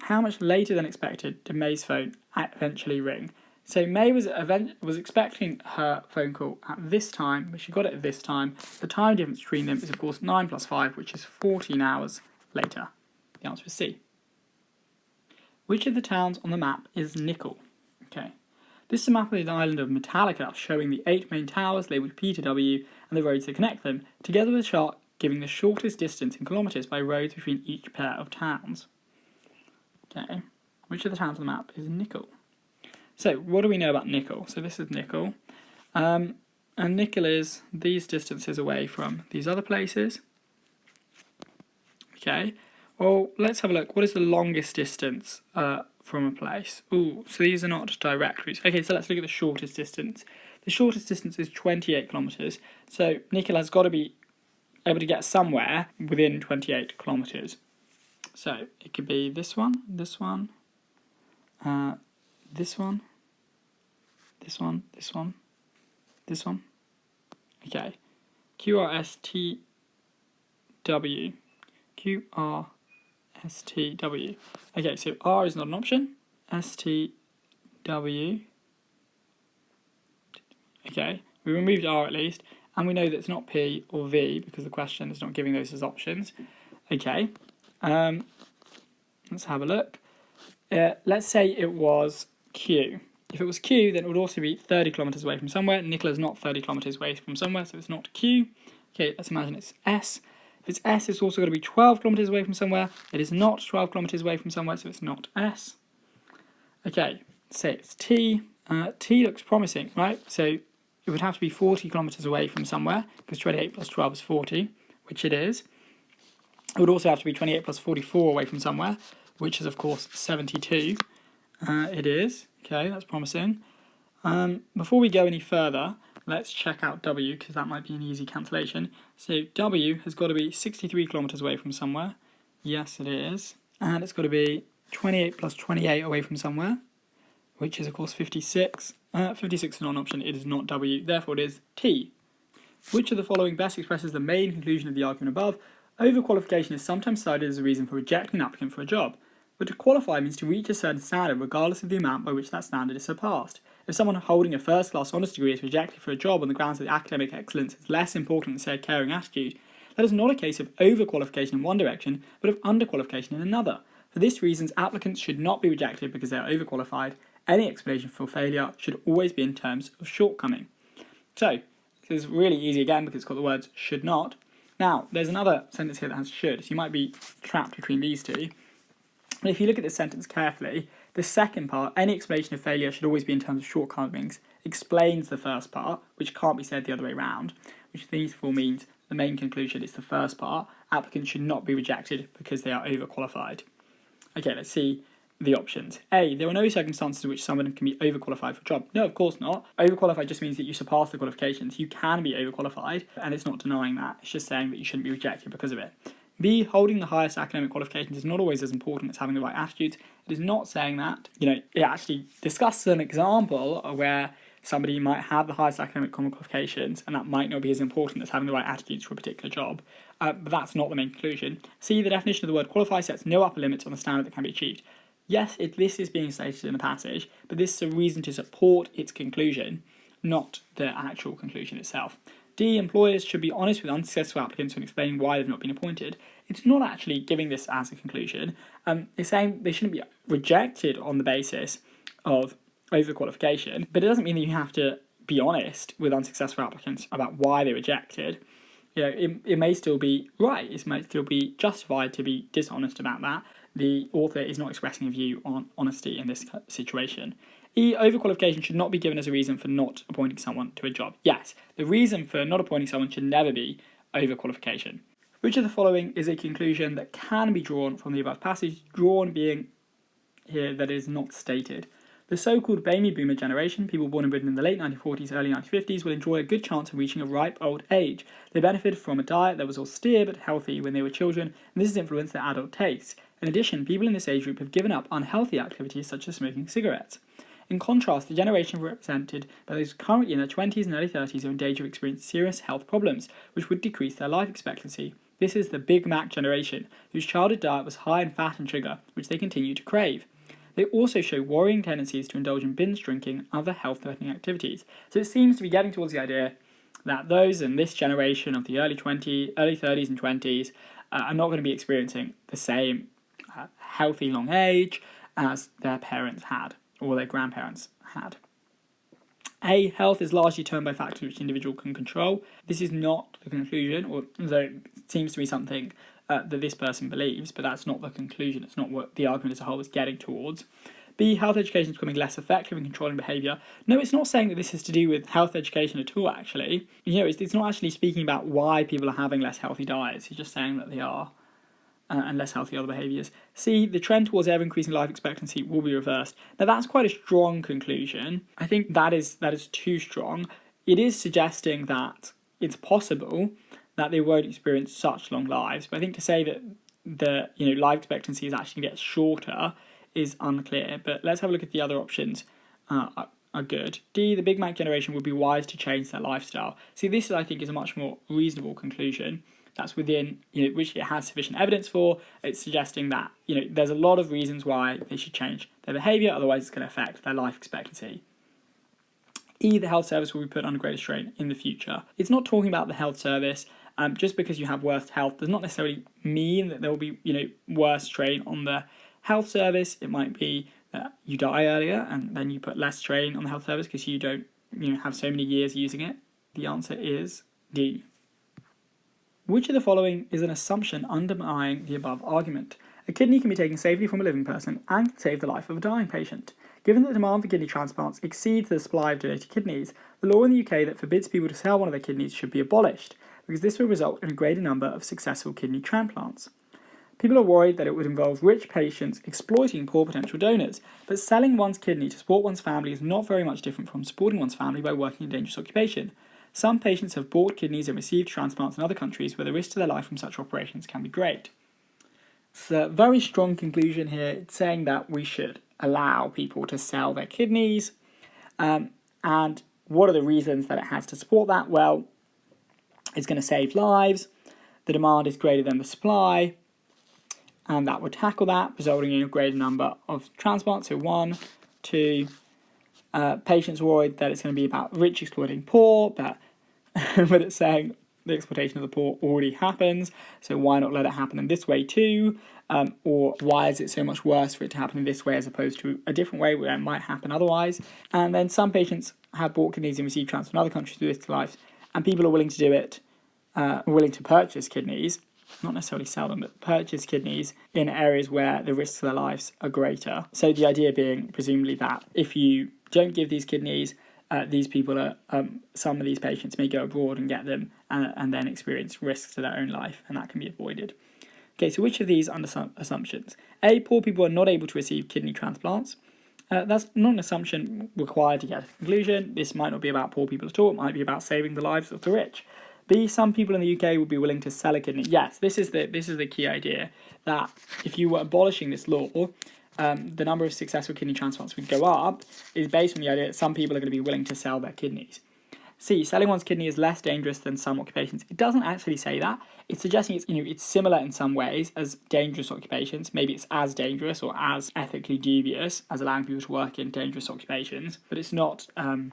How much later than expected did May's phone eventually ring? So May was expecting her phone call at this time, but she got it at this time. The time difference between them is, of course, 9 plus 5, which is 14 hours later. The answer is C. Which of the towns on the map is Nickel? Okay. This is a map of the island of Metallica, showing the 8 main towers labelled P to W and the roads that connect them, together with a chart giving the shortest distance in kilometres by roads between each pair of towns. Okay. Which of the towns on the map is Nickel? So, what do we know about Nickel? So this is Nickel. And Nickel is these distances away from these other places. Okay. Well, let's have a look. What is the longest distance from a place. Ooh, so these are not direct routes. Okay, so let's look at the shortest distance. The shortest distance is 28 kilometres. So Nicola's got to be able to get somewhere within 28 kilometres. So it could be this one, this one, this one, this one, this one, this one. Okay. QRSTW. QRSTW. Okay, so R is not an option. STW. Okay, we removed R at least, and we know that it's not P or V because the question is not giving those as options. Okay, let's have a look. Let's say it was Q. If it was Q, then it would also be 30 kilometres away from somewhere. Nicola's not 30 kilometres away from somewhere, so it's not Q. Okay, let's imagine it's S. If it's S, it's also got to be 12 kilometres away from somewhere. It is not 12 kilometres away from somewhere, so it's not S. Okay, say it's T. T looks promising, right? So it would have to be 40 kilometres away from somewhere, because 28 plus 12 is 40, which it is. It would also have to be 28 plus 44 away from somewhere, which is, of course, 72. It is. Okay, that's promising. Before we go any further, let's check out W, because that might be an easy cancellation. So W has got to be 63 kilometres away from somewhere. Yes, it is. And it's got to be 28 plus 28 away from somewhere, which is, of course, 56. 56 is not an option. It is not W. Therefore, it is T. Which of the following best expresses the main conclusion of the argument above? Overqualification is sometimes cited as a reason for rejecting an applicant for a job. But to qualify means to reach a certain standard regardless of the amount by which that standard is surpassed. If someone holding a first-class honours degree is rejected for a job on the grounds that academic excellence is less important than, say, a caring attitude, that is not a case of overqualification in one direction, but of underqualification in another. For this reason, applicants should not be rejected because they are overqualified. Any explanation for failure should always be in terms of shortcoming. So, this is really easy again because it's got the words should not. Now, there's another sentence here that has should, so you might be trapped between these two. And if you look at this sentence carefully, the second part, any explanation of failure should always be in terms of shortcomings, explains the first part, which can't be said the other way around, which therefore means the main conclusion is the first part. Applicants should not be rejected because they are overqualified. Okay, let's see the options. A, there are no circumstances in which someone can be overqualified for a job. No, of course not. Overqualified just means that you surpass the qualifications. You can be overqualified, and it's not denying that. It's just saying that you shouldn't be rejected because of it. B, holding the highest academic qualifications is not always as important as having the right attitudes. It is not saying that. It actually discusses an example where somebody might have the highest academic qualifications and that might not be as important as having the right attitudes for a particular job. But that's not the main conclusion. C, the definition of the word qualify sets no upper limits on the standard that can be achieved. Yes, this is being stated in the passage, but this is a reason to support its conclusion, not the actual conclusion itself. D, employers should be honest with unsuccessful applicants when explaining why they've not been appointed. It's not actually giving this as a conclusion. It's saying they shouldn't be rejected on the basis of overqualification, but it doesn't mean that you have to be honest with unsuccessful applicants about why they're rejected. It may still be right. It may still be justified to be dishonest about that. The author is not expressing a view on honesty in this situation. E, overqualification should not be given as a reason for not appointing someone to a job. Yes, the reason for not appointing someone should never be overqualification. Which of the following is a conclusion that can be drawn from the above passage, drawn being here that is not stated? The so-called baby boomer generation, people born in Britain in the late 1940s, early 1950s, will enjoy a good chance of reaching a ripe old age. They benefited from a diet that was austere but healthy when they were children, and this has influenced their adult tastes. In addition, people in this age group have given up unhealthy activities such as smoking cigarettes. In contrast, the generation represented by those currently in their 20s and early 30s are in danger of experiencing serious health problems, which would decrease their life expectancy. This is the Big Mac generation, whose childhood diet was high in fat and sugar, which they continue to crave. They also show worrying tendencies to indulge in binge drinking and other health-threatening activities. So it seems to be getting towards the idea that those in this generation of the early 30s and 20s are not going to be experiencing the same healthy long age as their parents had, or their grandparents had. A, health is largely determined by factors which the individual can control. This is not the conclusion, although it seems to be something that this person believes, but that's not the conclusion. It's not what the argument as a whole is getting towards. B, health education is becoming less effective in controlling behaviour. No, it's not saying that this is to do with health education at all, actually. It's not actually speaking about why people are having less healthy diets. It's just saying that they are and less healthy other behaviours. C, the trend towards ever-increasing life expectancy will be reversed. Now that's quite a strong conclusion. I think that is too strong. It is suggesting that it's possible that they won't experience such long lives, but I think to say that the life expectancy is actually gets shorter is unclear. But let's have a look at the other options. Are good. D, the Big Mac generation would be wise to change their lifestyle. See, this I think is a much more reasonable conclusion. That's within which it has sufficient evidence for. It's suggesting that there's a lot of reasons why they should change their behaviour, otherwise it's going to affect their life expectancy. E, the health service will be put under greater strain in the future. It's not talking about the health service. Just because you have worse health does not necessarily mean that there will be worse strain on the health service. It might be that you die earlier and then you put less strain on the health service because you don't have so many years using it. The answer is D. Which of the following is an assumption underlying the above argument? A kidney can be taken safely from a living person and can save the life of a dying patient. Given that the demand for kidney transplants exceeds the supply of donated kidneys, the law in the UK that forbids people to sell one of their kidneys should be abolished, because this will result in a greater number of successful kidney transplants. People are worried that it would involve rich patients exploiting poor potential donors, but selling one's kidney to support one's family is not very much different from supporting one's family by working in a dangerous occupation. Some patients have bought kidneys and received transplants in other countries where the risk to their life from such operations can be great. It's a very strong conclusion here. It's saying that we should allow people to sell their kidneys. And what are the reasons that it has to support that? Well, it's going to save lives. The demand is greater than the supply. And that would tackle that, resulting in a greater number of transplants. So 1, 2, patients worried that it's going to be about rich exploiting poor, but it's saying the exploitation of the poor already happens, so why not let it happen in this way too? Or why is it so much worse for it to happen in this way as opposed to a different way where it might happen otherwise? And then some patients have bought kidneys and received transplants in other countries through this life, and people are willing to do it, willing to purchase kidneys, not necessarily sell them, but purchase kidneys in areas where the risks to their lives are greater. So the idea being presumably that if you don't give these kidneys, these people are, some of these patients may go abroad and get them and then experience risks to their own life, and that can be avoided. Okay, so which of these under assumptions? A, poor people are not able to receive kidney transplants. That's not an assumption required to get a conclusion. This might not be about poor people at all. It might be about saving the lives of the rich. B, some people in the UK would be willing to sell a kidney. Yes, this is the key idea, that if you were abolishing this law, the number of successful kidney transplants would go up, is based on the idea that some people are going to be willing to sell their kidneys. C, selling one's kidney is less dangerous than some occupations. It doesn't actually say that. It's suggesting it's similar in some ways as dangerous occupations. Maybe it's as dangerous or as ethically dubious as allowing people to work in dangerous occupations, but it's not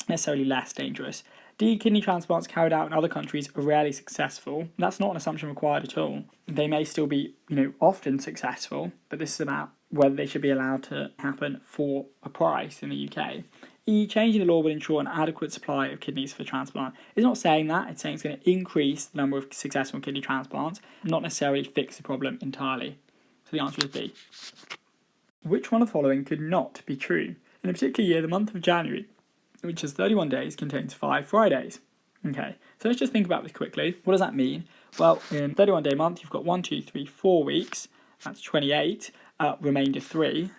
necessarily less dangerous. D, kidney transplants carried out in other countries are rarely successful. That's not an assumption required at all. They may still be, often successful, but this is about whether they should be allowed to happen for a price in the UK. E, changing the law would ensure an adequate supply of kidneys for transplant. It's not saying that, it's saying it's going to increase the number of successful kidney transplants, not necessarily fix the problem entirely. So the answer is B. Which one of the following could not be true? In a particular year, the month of January, which has 31 days, contains 5 Fridays. Okay, so let's just think about this quickly. What does that mean? Well, in 31-day month, you've got 1, 2, 3, 4 weeks. That's 28. Remainder 3.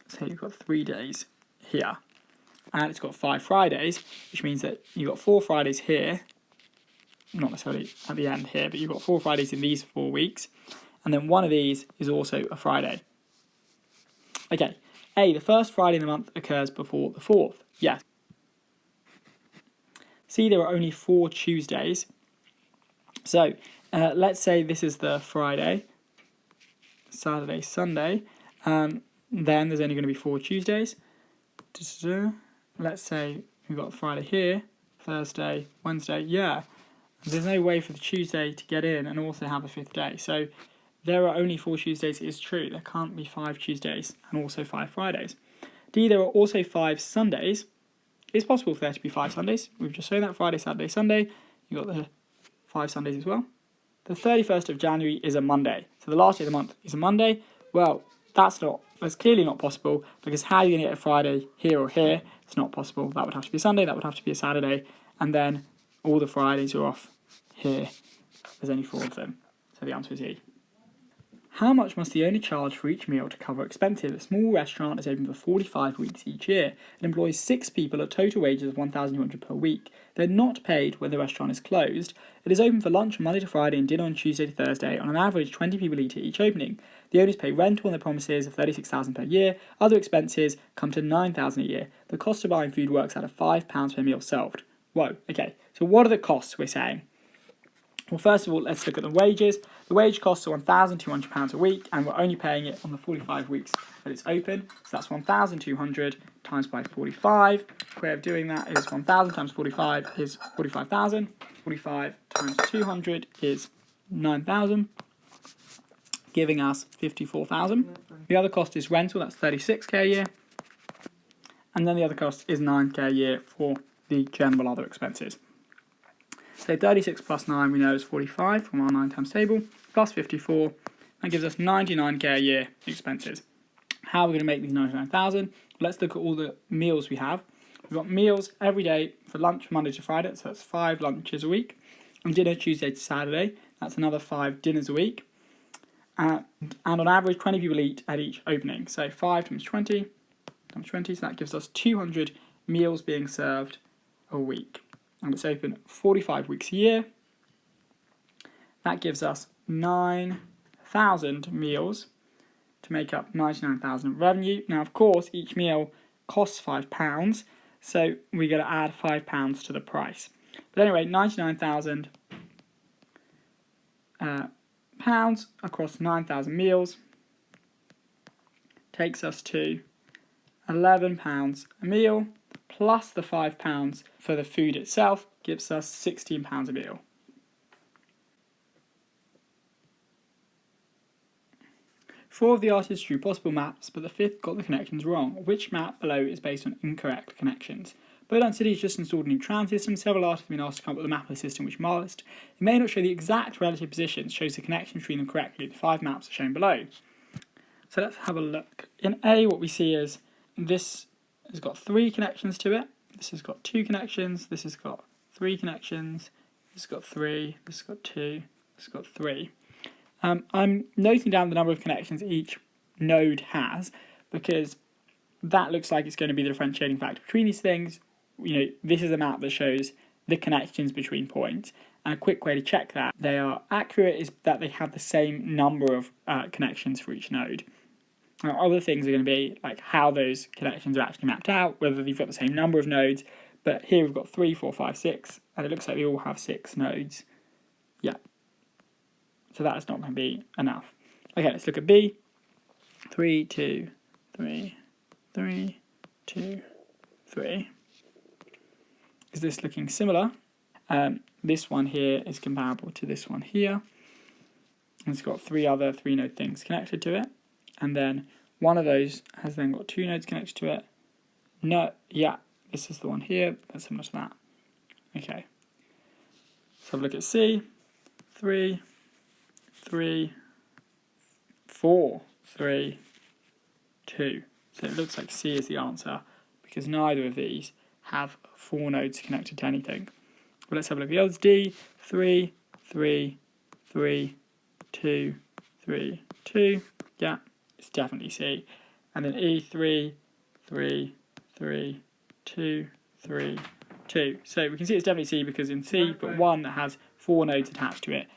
So you've got 3 days here. And it's got 5 Fridays, which means that you've got 4 Fridays here. Not necessarily at the end here, but you've got 4 Fridays in these 4 weeks. And then one of these is also a Friday. Okay, A, the first Friday in the month occurs before the 4th. Yes. C, there are only 4 Tuesdays. So let's say this is the Friday, Saturday, Sunday. Then there's only going to be 4 Tuesdays. Let's say we've got Friday here, Thursday, Wednesday. Yeah, there's no way for the Tuesday to get in and also have a 5th day. So there are only 4 Tuesdays is true. There can't be 5 Tuesdays and also 5 Fridays. D, there are also 5 Sundays. It's possible for there to be 5 Sundays. We've just shown that Friday, Saturday, Sunday. You've got the 5 Sundays as well. The 31st of January is a Monday. So the last day of the month is a Monday. Well, that's clearly not possible, because how are you going to get a Friday here or here? It's not possible. That would have to be a Sunday, that would have to be a Saturday, and then all the Fridays are off here. There's only 4 of them. So the answer is E. How much must the owner charge for each meal to cover expenses? A small restaurant is open for 45 weeks each year and employs 6 people at total wages of $1,200 per week. They're not paid when the restaurant is closed. It is open for lunch on Monday to Friday and dinner on Tuesday to Thursday. On an average, 20 people eat at each opening. The owners pay rental on their promises of $36,000 per year. Other expenses come to $9,000 a year. The cost of buying food works out at £5 per meal served. Whoa, okay, so what are the costs we're saying? Well, first of all, let's look at the wages. The wage costs are £1,200 a week, and we're only paying it on the 45 weeks that it's open. So that's 1,200 times by 45. The way of doing that is 1,000 times 45 is 45,000. 45 times 200 is 9,000, giving us 54,000. The other cost is rental, that's 36k a year. And then the other cost is 9k a year for the general other expenses. So 36 plus 9 we know is 45 from our 9 times table, plus 54, that gives us 99k a year expenses. How are we going to make these 99,000? Let's look at all the meals we have. We've got meals every day for lunch Monday to Friday, so that's 5 lunches a week. And dinner Tuesday to Saturday, that's another 5 dinners a week. And on average 20 people eat at each opening. So 5 times 20 times 20, so that gives us 200 meals being served a week. And it's open 45 weeks a year. That gives us 9,000 meals to make up 99,000 revenue. Now, of course, each meal costs £5, so we're going to add £5 to the price. But anyway, 99,000 pounds across 9,000 meals takes us to £11 a meal, plus the £5 for the food itself gives us £16 a meal. Four of the artists drew possible maps, but the fifth got the connections wrong. Which map below is based on incorrect connections? Bowdoin City has just installed a new tram system. Several artists have been asked to come up with a map of the system which marked. It may not show the exact relative positions, shows the connection between them correctly. The 5 maps are shown below. So let's have a look. In A, what we see is this has got 3 connections to it. This has got 2 connections. This has got 3 connections. This has got 3. This has got 2. This has got 3. I'm noting down the number of connections each node has because that looks like it's going to be the differentiating factor between these things. You know, this is a map that shows the connections between points, and a quick way to check that they are accurate is that they have the same number of connections for each node. Now, other things are going to be like how those connections are actually mapped out, whether they've got the same number of nodes, but here we've got 3, 4, 5, 6, and it looks like they all have 6 nodes. Yeah. So that's not going to be enough. Okay, let's look at B. 3, 2, 3, 3, 2, 3. Is this looking similar? This one here is comparable to this one here. It's got 3 other 3-node things connected to it. And then one of those has then got 2 nodes connected to it. No, yeah, this is the one here. That's similar to that. Okay. Let's have a look at C. 3, 3, 4, 3, 2. So it looks like C is the answer because neither of these have 4 nodes connected to anything. But let's have a look at the others. D, 3, 3, 3, 2, 3, 2. Yeah, it's definitely C. And then E, 3, 3, 3, 2, 3, 2. So we can see it's definitely C because in C you've got one that has 4 nodes attached to it.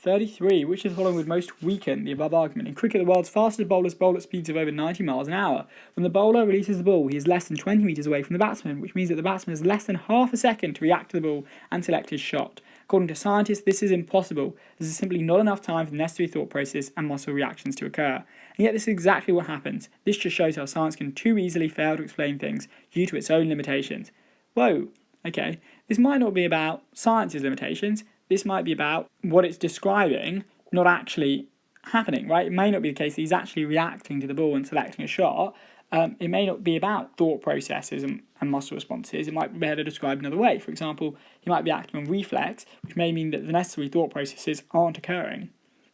33. Which is following would most weaken the above argument? In cricket, the world's fastest bowlers bowl at speeds of over 90 miles an hour. When the bowler releases the ball, he is less than 20 metres away from the batsman, which means that the batsman has less than half a second to react to the ball and select his shot. According to scientists, this is impossible. There is simply not enough time for the necessary thought process and muscle reactions to occur. And yet this is exactly what happens. This just shows how science can too easily fail to explain things due to its own limitations. Whoa, okay. This might not be about science's limitations. This might be about what it's describing not actually happening, right? It may not be the case that he's actually reacting to the ball and selecting a shot. It may not be about thought processes and muscle responses. It might be better described another way. For example, he might be acting on reflex, which may mean that the necessary thought processes aren't occurring.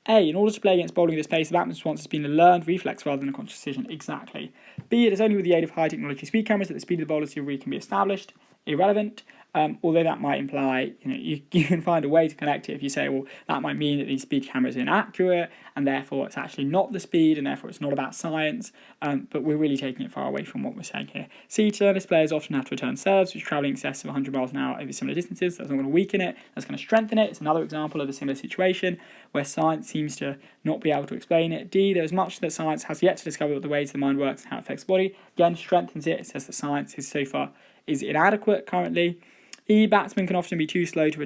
A, in order to play against bowling at this pace, the batsman's response has been a learned reflex rather than a conscious decision. Exactly. B, it is only with the aid of high technology speed cameras that the speed of the bowler's delivery can be established. irrelevant. Although that might imply, you can find a way to connect it if you say, well, that might mean that these speed cameras are inaccurate and therefore it's actually not the speed and therefore it's not about science. But we're really taking it far away from what we're saying here. C, tennis players often have to return serves which travel in excess of 100 miles an hour over similar distances. That's not going to weaken it, that's going to strengthen it. It's another example of a similar situation where science seems to not be able to explain it. D, there's much that science has yet to discover the ways the mind works and how it affects the body. Again, strengthens it. It says that science is so far inadequate currently. E, batsmen can often be too slow to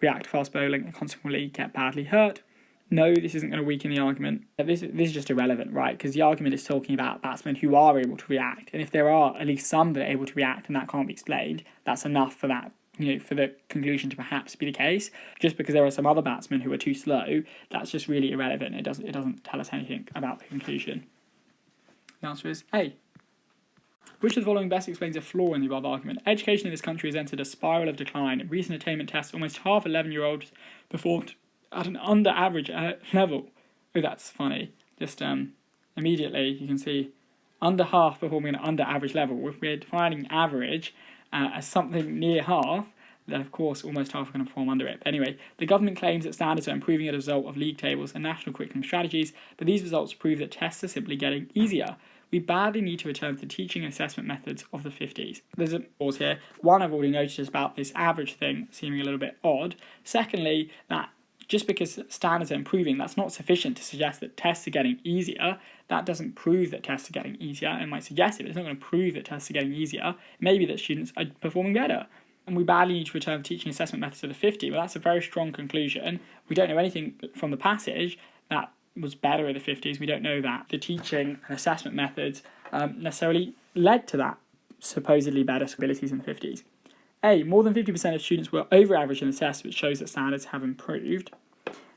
react to fast bowling and consequently get badly hurt. No, this isn't going to weaken the argument. This is just irrelevant, right? Because the argument is talking about batsmen who are able to react. And if there are at least some that are able to react and that can't be explained, that's enough for that, for the conclusion to perhaps be the case. Just because there are some other batsmen who are too slow, that's just really irrelevant. It doesn't tell us anything about the conclusion. The answer is A. Which of the following best explains a flaw in the above argument? Education in this country has entered a spiral of decline. In recent attainment tests, almost half 11-year-olds performed at an under-average level. Oh, that's funny. Just immediately you can see under half performing at an under-average level. If we're defining average as something near half, then of course almost half are going to perform under it. But anyway, the government claims that standards are improving as a result of league tables and national curriculum strategies, but these results prove that tests are simply getting easier. We badly need to return to the teaching and assessment methods of the 50s. There's a pause here. One, I've already noticed about this average thing seeming a little bit odd. Secondly, that just because standards are improving, that's not sufficient to suggest that tests are getting easier. That doesn't prove that tests are getting easier. It might suggest it, but it's not going to prove that tests are getting easier. Maybe that students are performing better. And we badly need to return to teaching and assessment methods of the 50s. Well, that's a very strong conclusion. We don't know anything from the passage that was better in the 50s. We don't know that the teaching and assessment methods necessarily led to that supposedly better abilities in the 50s. A, more than 50% of students were over average in the test, which shows that standards have improved.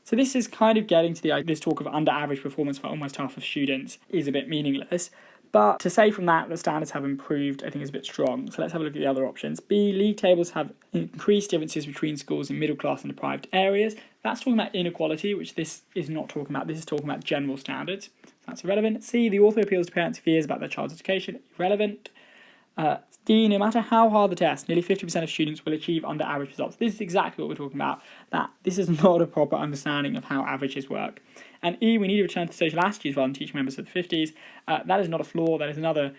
So this is kind of getting to this talk of under average performance for almost half of students is a bit meaningless. But to say from that standards have improved, I think is a bit strong. So let's have a look at the other options. B, league tables have increased differences between schools in middle class and deprived areas. That's talking about inequality, which this is not talking about. This is talking about general standards. So that's irrelevant. C, the author appeals to parents' fears about their child's education. Irrelevant. D, no matter how hard the test, nearly 50% of students will achieve under average results. This is exactly what we're talking about, that this is not a proper understanding of how averages work. And E, we need to return to social attitudes rather than teaching members of the 50s. That is not a flaw. That is another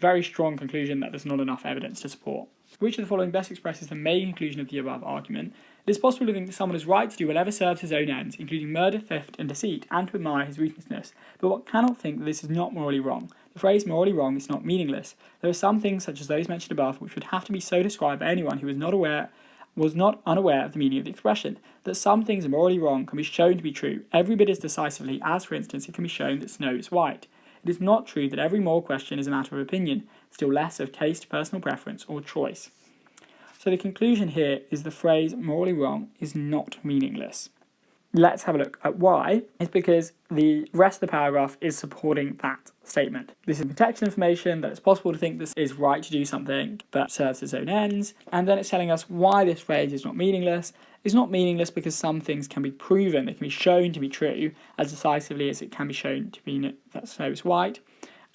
very strong conclusion that there's not enough evidence to support. Which of the following best expresses the main conclusion of the above argument? It is possible to think that someone is right to do whatever serves his own ends, including murder, theft, and deceit, and to admire his ruthlessness, but one cannot think that this is not morally wrong. The phrase morally wrong is not meaningless. There are some things, such as those mentioned above, which would have to be so described by anyone who was not unaware of the meaning of the expression. That some things are morally wrong can be shown to be true every bit as decisively as, for instance, it can be shown that snow is white. It is not true that every moral question is a matter of opinion, still less of taste, personal preference, or choice. So the conclusion here is the phrase morally wrong is not meaningless. Let's have a look at why. It's because the rest of the paragraph is supporting that statement. This is contextual information that it's possible to think this is right to do something but serves its own ends. And then it's telling us why this phrase is not meaningless. It's not meaningless because some things can be proven, they can be shown to be true as decisively as it can be shown to be that snow is white.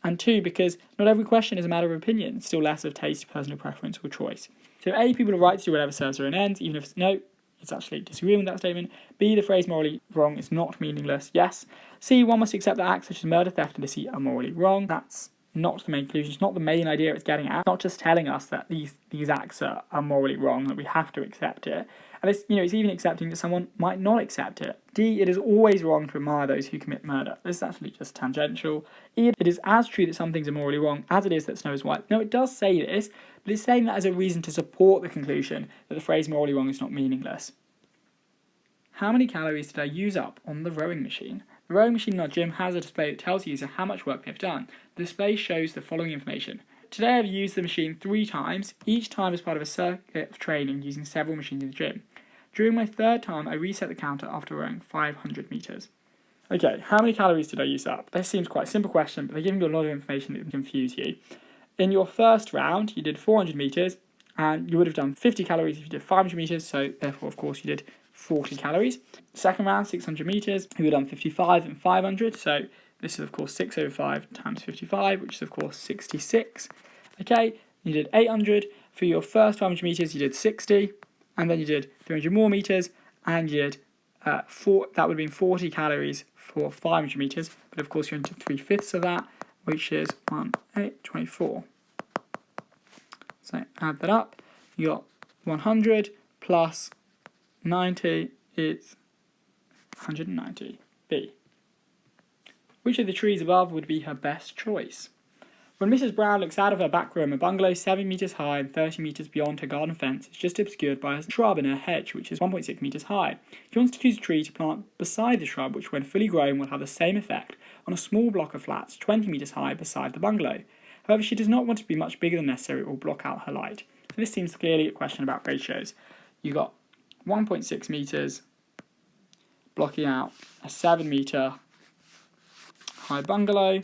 And two, because not every question is a matter of opinion, still less of taste, personal preference, or choice. So A, people have a right to do whatever serves their own ends, even if it's no, it's actually disagreeing with that statement. B, the phrase morally wrong is not meaningless, yes. C, one must accept that acts such as murder, theft, and deceit are morally wrong. That's not the main conclusion, it's not the main idea it's getting at. It's not just telling us that these acts are morally wrong, that we have to accept it. And it's even accepting that someone might not accept it. D, it is always wrong to admire those who commit murder. This is actually just tangential. E, it is as true that some things are morally wrong as it is that snow is white. No, it does say this, but it's saying that as a reason to support the conclusion that the phrase morally wrong is not meaningless. How many calories did I use up on the rowing machine? The rowing machine in our gym has a display that tells the user how much work they have done. The display shows the following information. Today I've used the machine 3 times, each time as part of a circuit of training using several machines in the gym. During my 3rd time, I reset the counter after rowing 500 metres. Okay, how many calories did I use up? This seems quite a simple question, but they're giving you a lot of information that can confuse you. In your first round, you did 400 metres, and you would have done 50 calories if you did 500 metres, so therefore, of course, you did 40 calories. Second round, 600 metres, you would have done 55 and 500, so this is, of course, 6 over 5 times 55, which is, of course, 66. Okay, you did 800, for your first 500 metres you did 60, and then you did 300 more metres, and you did that would have been 40 calories for 500 metres, but of course you're into 3/5 of that, which is 24. So add that up, you got 100 plus 90 is 190. B. Which of the trees above would be her best choice? When Mrs. Brown looks out of her back room, a bungalow 7 metres high and 30 metres beyond her garden fence is just obscured by a shrub in her hedge, which is 1.6 metres high. She wants to choose a tree to plant beside the shrub, which when fully grown will have the same effect on a small block of flats 20 metres high beside the bungalow. However, she does not want it to be much bigger than necessary or block out her light. So this seems clearly a question about ratios. You've got 1.6 metres blocking out a 7 metre high bungalow,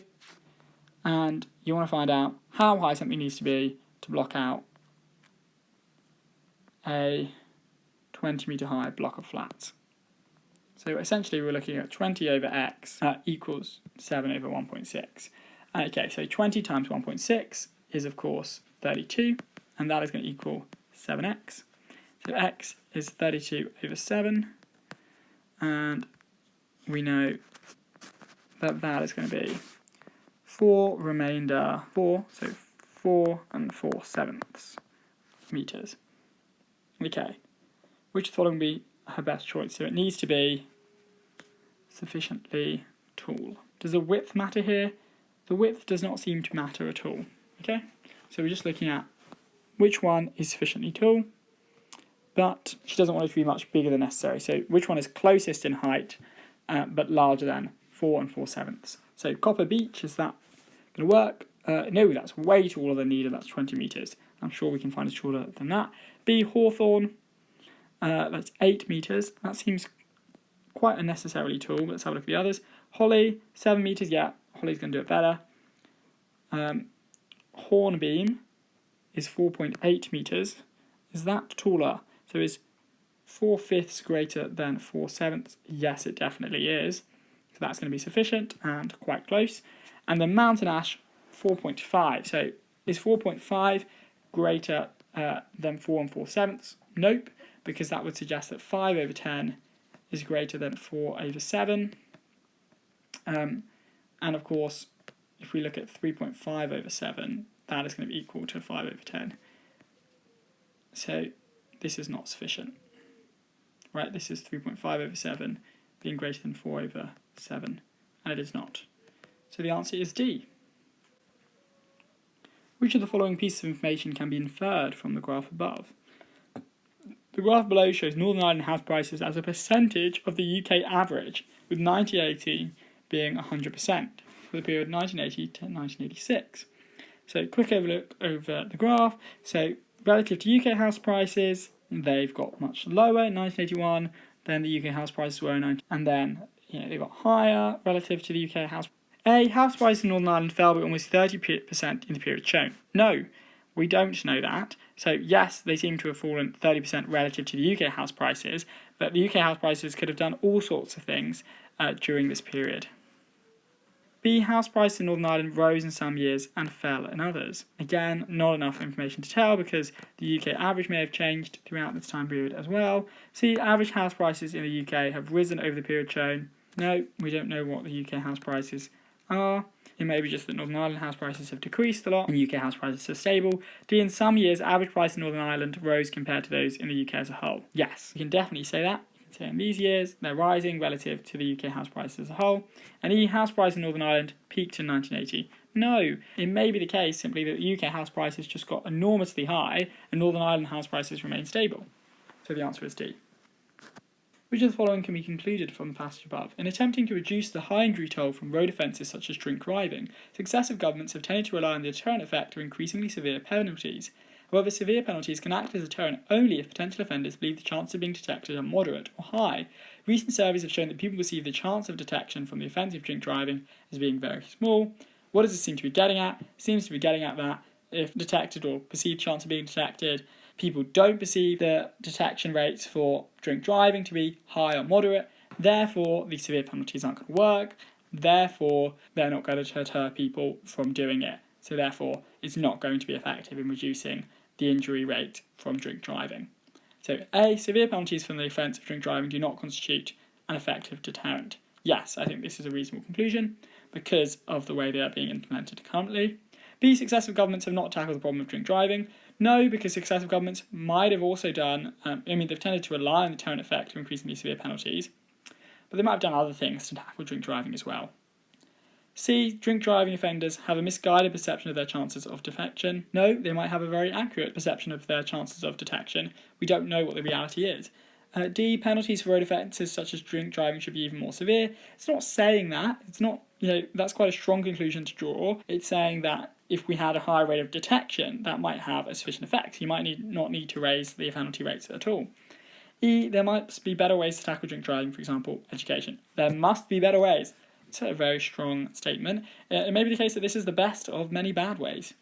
and you want to find out how high something needs to be to block out a 20 metre high block of flats. So essentially we're looking at 20 over x equals 7 over 1.6. Okay, so 20 times 1.6 is of course 32, and that is going to equal 7x. So x is 32 over 7, and we know that that is going to be 4 remainder 4, so 4 and 4/7 metres. Okay, which of the following will be her best choice? So it needs to be sufficiently tall. Does the width matter here? The width does not seem to matter at all. Okay, so we're just looking at which one is sufficiently tall, but she doesn't want it to be much bigger than necessary. So which one is closest in height, but larger than 4 and 4/7? So Copper Beech, is that going to work? No, that's way taller than needed. That's 20 metres. I'm sure we can find it taller than that. B, Hawthorn, that's 8 metres. That seems quite unnecessarily tall, but let's have a look at the others. Holly, 7 metres, yeah, Holly's going to do it better. Hornbeam is 4.8 metres. Is that taller? So is 4/5 greater than 4/7? Yes, it definitely is. So that's going to be sufficient and quite close. And then Mountain Ash, 4.5. So is 4.5 greater than 4 and 4/7? Nope, because that would suggest that 5 over 10 is greater than 4 over 7. And of course, if we look at 3.5 over 7, that is going to be equal to 5 over 10. So this is not sufficient. Right, this is 3.5 over 7 being greater than 4 over 7, and it is not. So the answer is D. Which of the following pieces of information can be inferred from the graph above? The graph below shows Northern Ireland house prices as a percentage of the UK average, with 1980 being 100% for the period 1980 to 1986. So quick overlook over the graph. So relative to UK house prices, they've got much lower in 1981 than the UK house prices were in 19, and then they got higher relative to the UK house. A, house prices in Northern Ireland fell by almost 30% in the period shown. No, we don't know that. So yes, they seem to have fallen 30% relative to the UK house prices, but the UK house prices could have done all sorts of things during this period. B, house prices in Northern Ireland rose in some years and fell in others. Again, not enough information to tell because the UK average may have changed throughout this time period as well. C, average house prices in the UK have risen over the period shown. No, we don't know what the UK house prices are. It may be just that Northern Ireland house prices have decreased a lot and UK house prices are stable. D, in some years, average price in Northern Ireland rose compared to those in the UK as a whole. Yes, we can definitely say that. So in these years, they're rising relative to the UK house prices as a whole. And E, house price in Northern Ireland peaked in 1980. No, it may be the case simply that the UK house prices just got enormously high and Northern Ireland house prices remain stable. So the answer is D. Which of the following can be concluded from the passage above? In attempting to reduce the high injury toll from road offences such as drink driving, successive governments have tended to rely on the deterrent effect of increasingly severe penalties. However, severe penalties can act as a deterrent only if potential offenders believe the chances of being detected are moderate or high. Recent surveys have shown that people perceive the chance of detection from the offence of drink driving as being very small. What does this seem to be getting at? It seems to be getting at that if detected or perceived chance of being detected, people don't perceive the detection rates for drink driving to be high or moderate, therefore the severe penalties aren't going to work, therefore they're not going to deter people from doing it. So therefore it's not going to be effective in reducing the injury rate from drink driving. So A, severe penalties from the offence of drink driving do not constitute an effective deterrent. Yes, I think this is a reasonable conclusion because of the way they are being implemented currently. B, successive governments have not tackled the problem of drink driving. No, because successive governments might have also done, they've tended to rely on the deterrent effect of increasingly severe penalties, but they might have done other things to tackle drink driving as well. C, drink driving offenders have a misguided perception of their chances of detection. No, they might have a very accurate perception of their chances of detection. We don't know what the reality is. D, penalties for road offences such as drink driving should be even more severe. It's not saying that. It's not, that's quite a strong conclusion to draw. It's saying that if we had a high rate of detection, that might have a sufficient effect. You might not need to raise the penalty rates at all. E, there might be better ways to tackle drink driving, for example, education. There must be better ways. It's a very strong statement. It may be the case that this is the best of many bad ways.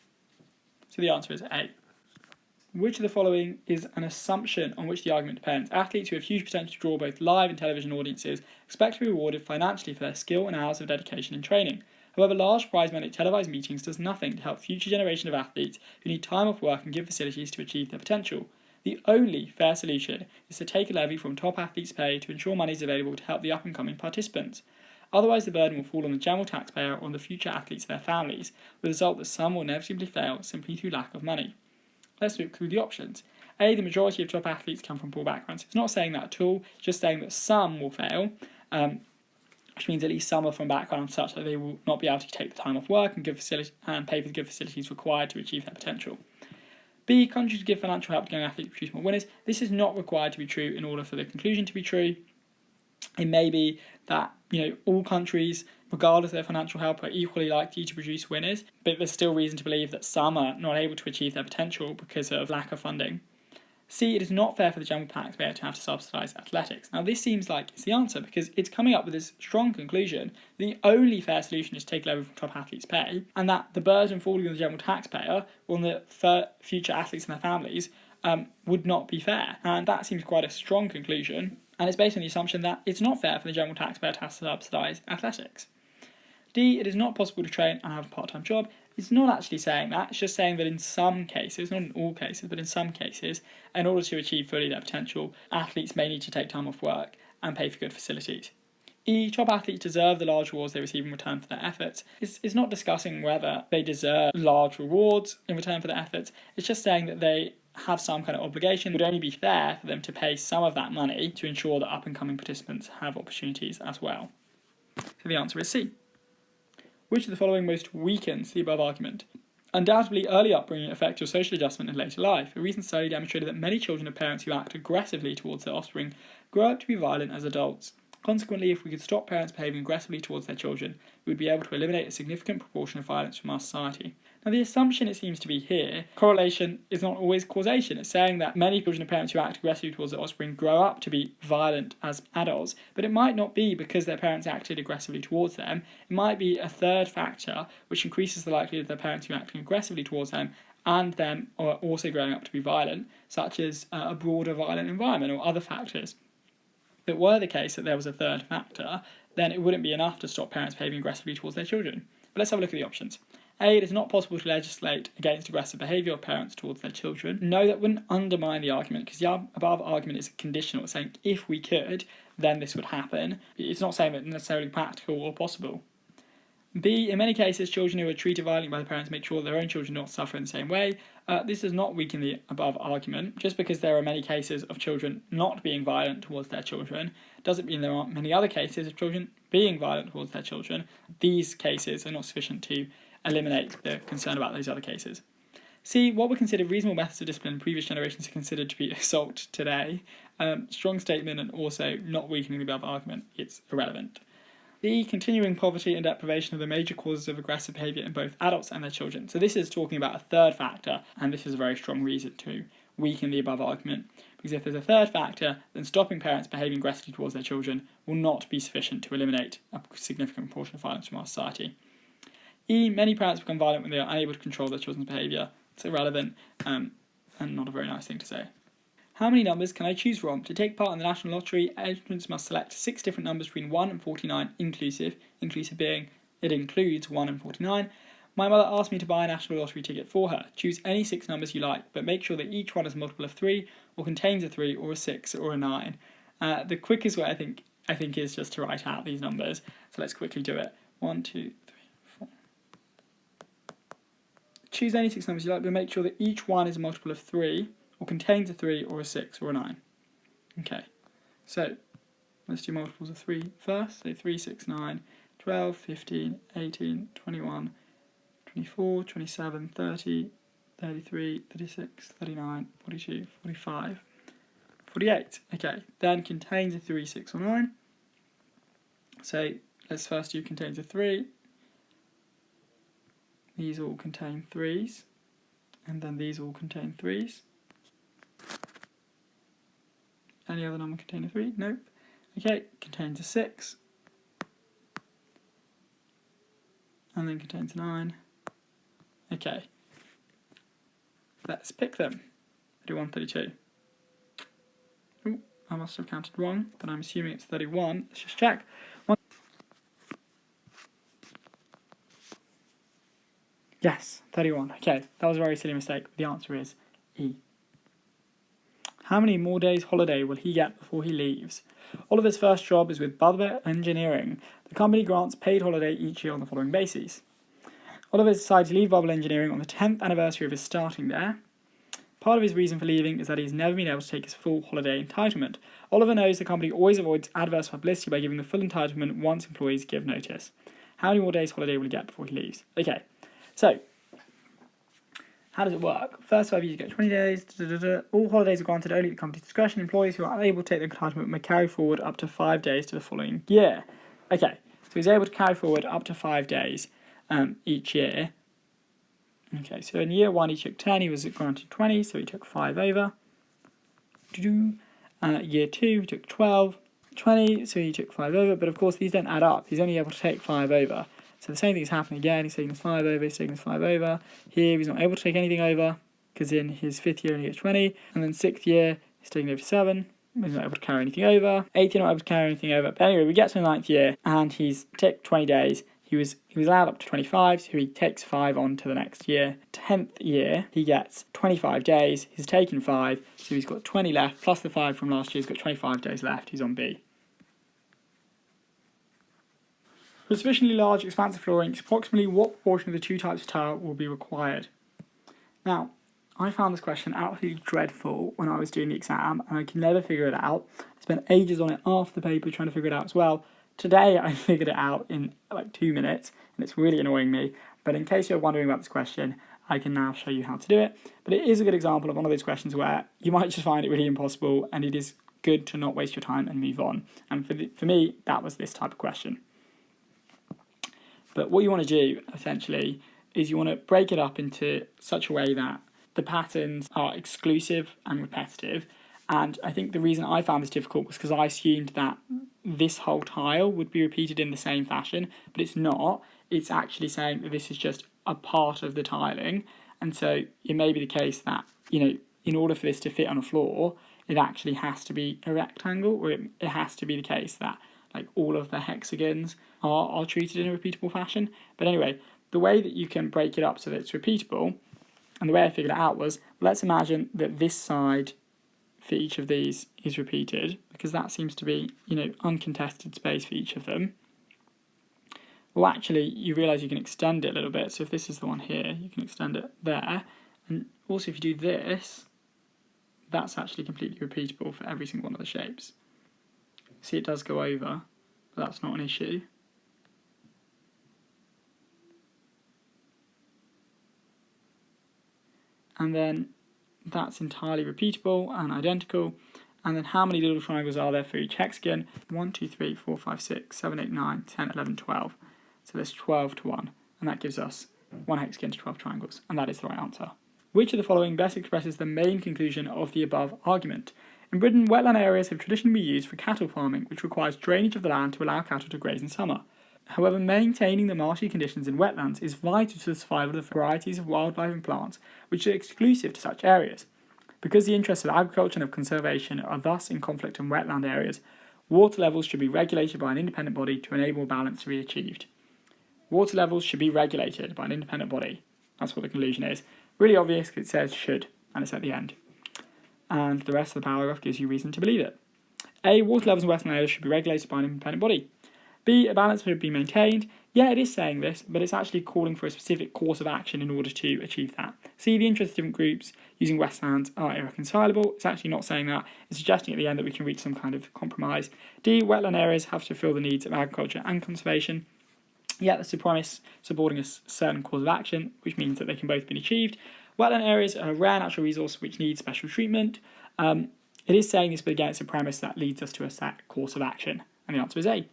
So the answer is A. Which of the following is an assumption on which the argument depends? Athletes who have huge potential to draw both live and television audiences expect to be rewarded financially for their skill and hours of dedication and training. However, large prize money at televised meetings does nothing to help future generation of athletes who need time off work and give facilities to achieve their potential. The only fair solution is to take a levy from top athletes' pay to ensure money is available to help the up-and-coming participants. Otherwise, the burden will fall on the general taxpayer or on the future athletes and their families, with the result that some will inevitably fail simply through lack of money. Let's look through the options. A, the majority of top athletes come from poor backgrounds. It's not saying that at all, it's just saying that some will fail, which means at least some are from backgrounds such that they will not be able to take the time off work and pay for the good facilities required to achieve their potential. B, countries will give financial help to young athletes to produce more winners. This is not required to be true in order for the conclusion to be true. It may be that all countries, regardless of their financial help, are equally likely to produce winners, but there's still reason to believe that some are not able to achieve their potential because of lack of funding. C, it is not fair for the general taxpayer to have to subsidise athletics. Now this seems like it's the answer because it's coming up with this strong conclusion that the only fair solution is to take levy from top athletes' pay, and that the burden falling on the general taxpayer or on the future athletes and their families would not be fair. And that seems quite a strong conclusion, and it's based on the assumption that it's not fair for the general taxpayer to have to subsidise athletics. D, it is not possible to train and have a part-time job. It's not actually saying that, it's just saying that in some cases, not in all cases, but in some cases, in order to achieve fully their potential, athletes may need to take time off work and pay for good facilities. E, top athletes deserve the large rewards they receive in return for their efforts. It's not discussing whether they deserve large rewards in return for their efforts, it's just saying that they have some kind of obligation. It would only be fair for them to pay some of that money to ensure that up-and-coming participants have opportunities as well. So the answer is C. Which of the following most weakens the above argument? Undoubtedly, early upbringing affects your social adjustment in later life. A recent study demonstrated that many children of parents who act aggressively towards their offspring grow up to be violent as adults. Consequently, if we could stop parents behaving aggressively towards their children, we would be able to eliminate a significant proportion of violence from our society. Now, the assumption it seems to be here, correlation is not always causation. It's saying that many children of parents who act aggressively towards their offspring grow up to be violent as adults, but it might not be because their parents acted aggressively towards them. It might be a third factor which increases the likelihood of their parents who are acting aggressively towards them and them are also growing up to be violent, such as a broader violent environment or other factors. If it were the case that there was a third factor, then it wouldn't be enough to stop parents behaving aggressively towards their children. But let's have a look at the options. A, it is not possible to legislate against aggressive behaviour of parents towards their children. No, that wouldn't undermine the argument because the above argument is conditional. It's saying if we could, then this would happen. It's not saying that necessarily practical or possible. B, in many cases, children who are treated violently by the parents make sure their own children do not suffer in the same way. This does not weaken the above argument. Just because there are many cases of children not being violent towards their children doesn't mean there aren't many other cases of children being violent towards their children. These cases are not sufficient to eliminate the concern about those other cases. C, what were considered reasonable methods of discipline in previous generations are considered to be assault today. Strong statement and also not weakening the above argument. It's irrelevant. D, continuing poverty and deprivation are the major causes of aggressive behaviour in both adults and their children. So this is talking about a third factor, and this is a very strong reason to weaken the above argument. Because if there's a third factor, then stopping parents behaving aggressively towards their children will not be sufficient to eliminate a significant proportion of violence from our society. E, many parents become violent when they are unable to control their children's behaviour. It's irrelevant and not a very nice thing to say. How many numbers can I choose from? To take part in the National Lottery, entrants must select 6 different numbers between 1 and 49 inclusive being it includes 1 and 49. My mother asked me to buy a national lottery ticket for her. Choose any 6 numbers you like, but make sure that each one is a multiple of 3, or contains a 3, or a 6, or a 9. The quickest way I think is just to write out these numbers. So let's quickly do it. 1, 2, 3, 4. Choose any 6 numbers you like, but make sure that each one is a multiple of 3, or contains a 3, or a 6, or a 9. Okay, so let's do multiples of 3 first. So 3, 6, 9, 12, 15, 18, 21, 24, 27, 30, 33, 36, 39, 42, 45, 48. Okay, then contains a 3, 6, or 9. So let's first do contains a 3. These all contain 3s, and then these all contain 3s. Any other number contain a 3? Nope. Okay, contains a 6, and then contains a 9. Okay, let's pick them. 31, 32. Ooh, I must have counted wrong, but I'm assuming it's 31. Let's just check. Yes, 31. Okay, that was a very silly mistake. The answer is E. How many more days holiday will he get before he leaves? Oliver's first job is with Butler Engineering. The company grants paid holiday each year on the following bases. Oliver decided to leave Bubble Engineering on the 10th anniversary of his starting there. Part of his reason for leaving is that he's never been able to take his full holiday entitlement. Oliver knows the company always avoids adverse publicity by giving the full entitlement once employees give notice. How many more days holiday will he get before he leaves? Okay, so how does it work? First 5 years you get 20 days. All holidays are granted only at the company's discretion. Employees who are unable to take their entitlement may carry forward up to 5 days to the following year. Okay, so he's able to carry forward up to 5 days each year. Okay, so in year 1 he took 10, he was granted 20, so he took 5 over. Year 2 he took 12, 20, so he took 5 over, but of course these don't add up. He's only able to take 5 over. So the same thing is happening again. He's taking his 5 over, he's taking his 5 over. Here he's not able to take anything over, because in his 5th year he gets 20, and then 6th year he's taking over 7. He's not able to carry anything over. 8th year not able to carry anything over. But anyway, we get to the 9th year, and he's ticked 20 days. He was allowed up to 25, so he takes 5 on to the next year. 10th year, he gets 25 days. He's taken 5, so he's got 20 left, plus the 5 from last year. He's got 25 days left. He's on B. For sufficiently large, expansive flooring, approximately what proportion of the 2 types of tile will be required? Now, I found this question absolutely dreadful when I was doing the exam, and I can never figure it out. I spent ages on it after the paper trying to figure it out as well. Today I figured it out in like 2 minutes, and it's really annoying me. But in case you're wondering about this question, I can now show you how to do it. But it is a good example of one of those questions where you might just find it really impossible, and it is good to not waste your time and move on. And for me, that was this type of question. But what you want to do, essentially, is you want to break it up into such a way that the patterns are exclusive and repetitive. And I think the reason I found this difficult was because I assumed that this whole tile would be repeated in the same fashion, but it's not. It's actually saying that this is just a part of the tiling. And so it may be the case that, in order for this to fit on a floor, it actually has to be a rectangle, or it has to be the case that like all of the hexagons are treated in a repeatable fashion. But anyway, the way that you can break it up so that it's repeatable, and the way I figured it out was, let's imagine that this side for each of these is repeated, because that seems to be, uncontested space for each of them. Well, actually, you realise you can extend it a little bit. So if this is the one here, you can extend it there. And also if you do this, that's actually completely repeatable for every single one of the shapes. See, it does go over, but that's not an issue. And then that's entirely repeatable and identical. And then how many little triangles are there for each hexagon? 1, 2, 3, 4, 5, 6, 7, 8, 9, 10, 11, 12. So there's 12 to 1. And that gives us 1 hexagon to 12 triangles. And that is the right answer. Which of the following best expresses the main conclusion of the above argument? In Britain, wetland areas have traditionally been used for cattle farming, which requires drainage of the land to allow cattle to graze in summer. However, maintaining the marshy conditions in wetlands is vital to the survival of the varieties of wildlife and plants which are exclusive to such areas. Because the interests of agriculture and of conservation are thus in conflict in wetland areas, water levels should be regulated by an independent body to enable balance to be achieved. Water levels should be regulated by an independent body. That's what the conclusion is. Really obvious because it says should, and it's at the end. And the rest of the paragraph gives you reason to believe it. A, water levels in wetland areas should be regulated by an independent body. B, a balance should be maintained. Yeah, it is saying this, but it's actually calling for a specific course of action in order to achieve that. C, the interests of different groups using wetlands are irreconcilable. It's actually not saying that. It's suggesting at the end that we can reach some kind of compromise. D, wetland areas have to fulfill the needs of agriculture and conservation. Yeah, that's the premise supporting a certain course of action, which means that they can both be achieved. Wetland areas are a rare natural resource which needs special treatment. It is saying this, but again, it's a premise that leads us to a set course of action. And the answer is A.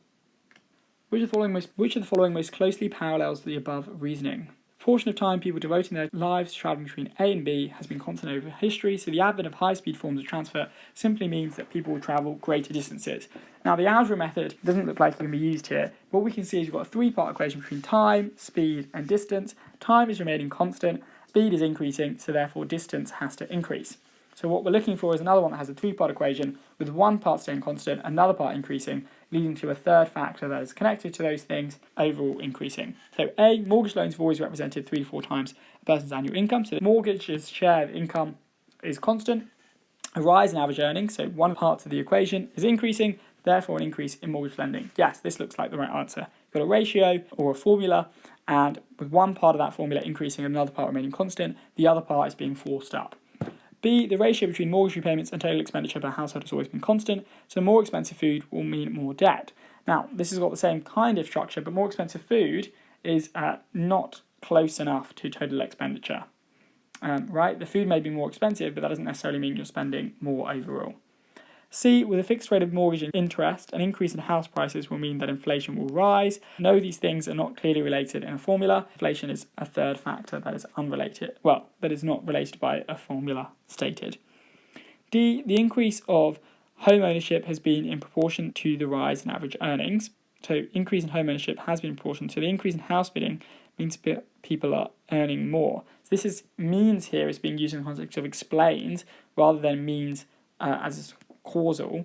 Which of the following most closely parallels the above reasoning? The proportion of time people devoting their lives travelling between A and B has been constant over history, so the advent of high-speed forms of transfer simply means that people will travel greater distances. Now, the algebra method doesn't look like it can be used here. What we can see is we've got a three-part equation between time, speed, and distance. Time is remaining constant, speed is increasing, so therefore distance has to increase. So what we're looking for is another one that has a three-part equation with one part staying constant, another part increasing, leading to a third factor that is connected to those things, overall increasing. So A, mortgage loans have always represented 3 to 4 times a person's annual income. So the mortgage's share of income is constant. A rise in average earnings, so one part of the equation is increasing, therefore an increase in mortgage lending. Yes, this looks like the right answer. You've got a ratio or a formula, and with one part of that formula increasing and another part remaining constant, the other part is being forced up. B, the ratio between mortgage repayments and total expenditure per household has always been constant, so more expensive food will mean more debt. Now, this has got the same kind of structure, but more expensive food is not close enough to total expenditure. Right? The food may be more expensive, but that doesn't necessarily mean you're spending more overall. C, with a fixed rate of mortgage and interest, an increase in house prices will mean that inflation will rise. No, these things are not clearly related in a formula. Inflation is a third factor that is unrelated. Well, that is not related by a formula stated. D, the increase of home ownership has been in proportion to the rise in average earnings. So increase in home ownership has been in proportion. So the increase in house bidding means people are earning more. So this is means here is being used in the context of explains rather than means as causal.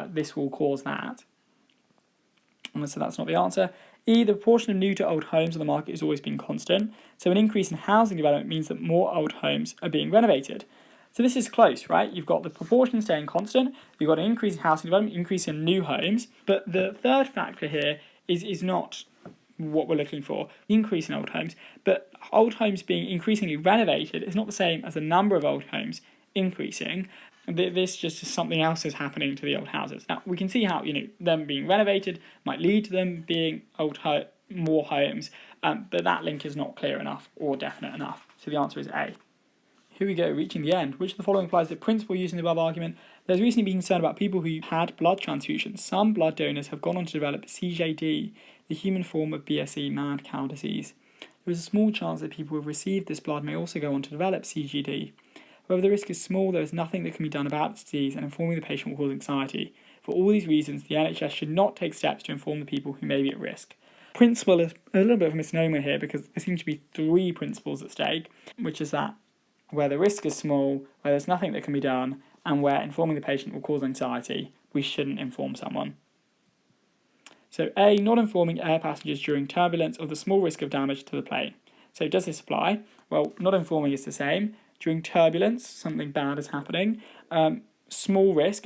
This will cause that. And so that's not the answer. E, the proportion of new to old homes on the market has always been constant. So an increase in housing development means that more old homes are being renovated. So this is close, right? You've got the proportion staying constant, you've got an increase in housing development, increase in new homes, but the third factor here is not what we're looking for, increase in old homes, but old homes being increasingly renovated is not the same as the number of old homes increasing. This just is something else is happening to the old houses. Now, we can see how, them being renovated might lead to them being more homes, but that link is not clear enough or definite enough. So the answer is A. Here we go, reaching the end. Which of the following applies to the principle used in the above argument? There's recently been concern about people who had blood transfusions. Some blood donors have gone on to develop CJD, the human form of BSE, mad cow disease. There is a small chance that people who have received this blood may also go on to develop CJD. However, the risk is small, there is nothing that can be done about this disease, and informing the patient will cause anxiety. For all these reasons, the NHS should not take steps to inform the people who may be at risk. Principle is a little bit of a misnomer here because there seem to be 3 principles at stake, which is that where the risk is small, where there's nothing that can be done, and where informing the patient will cause anxiety, we shouldn't inform someone. So A, not informing air passengers during turbulence of the small risk of damage to the plane. So does this apply? Well, not informing is the same. During turbulence, something bad is happening. Small risk,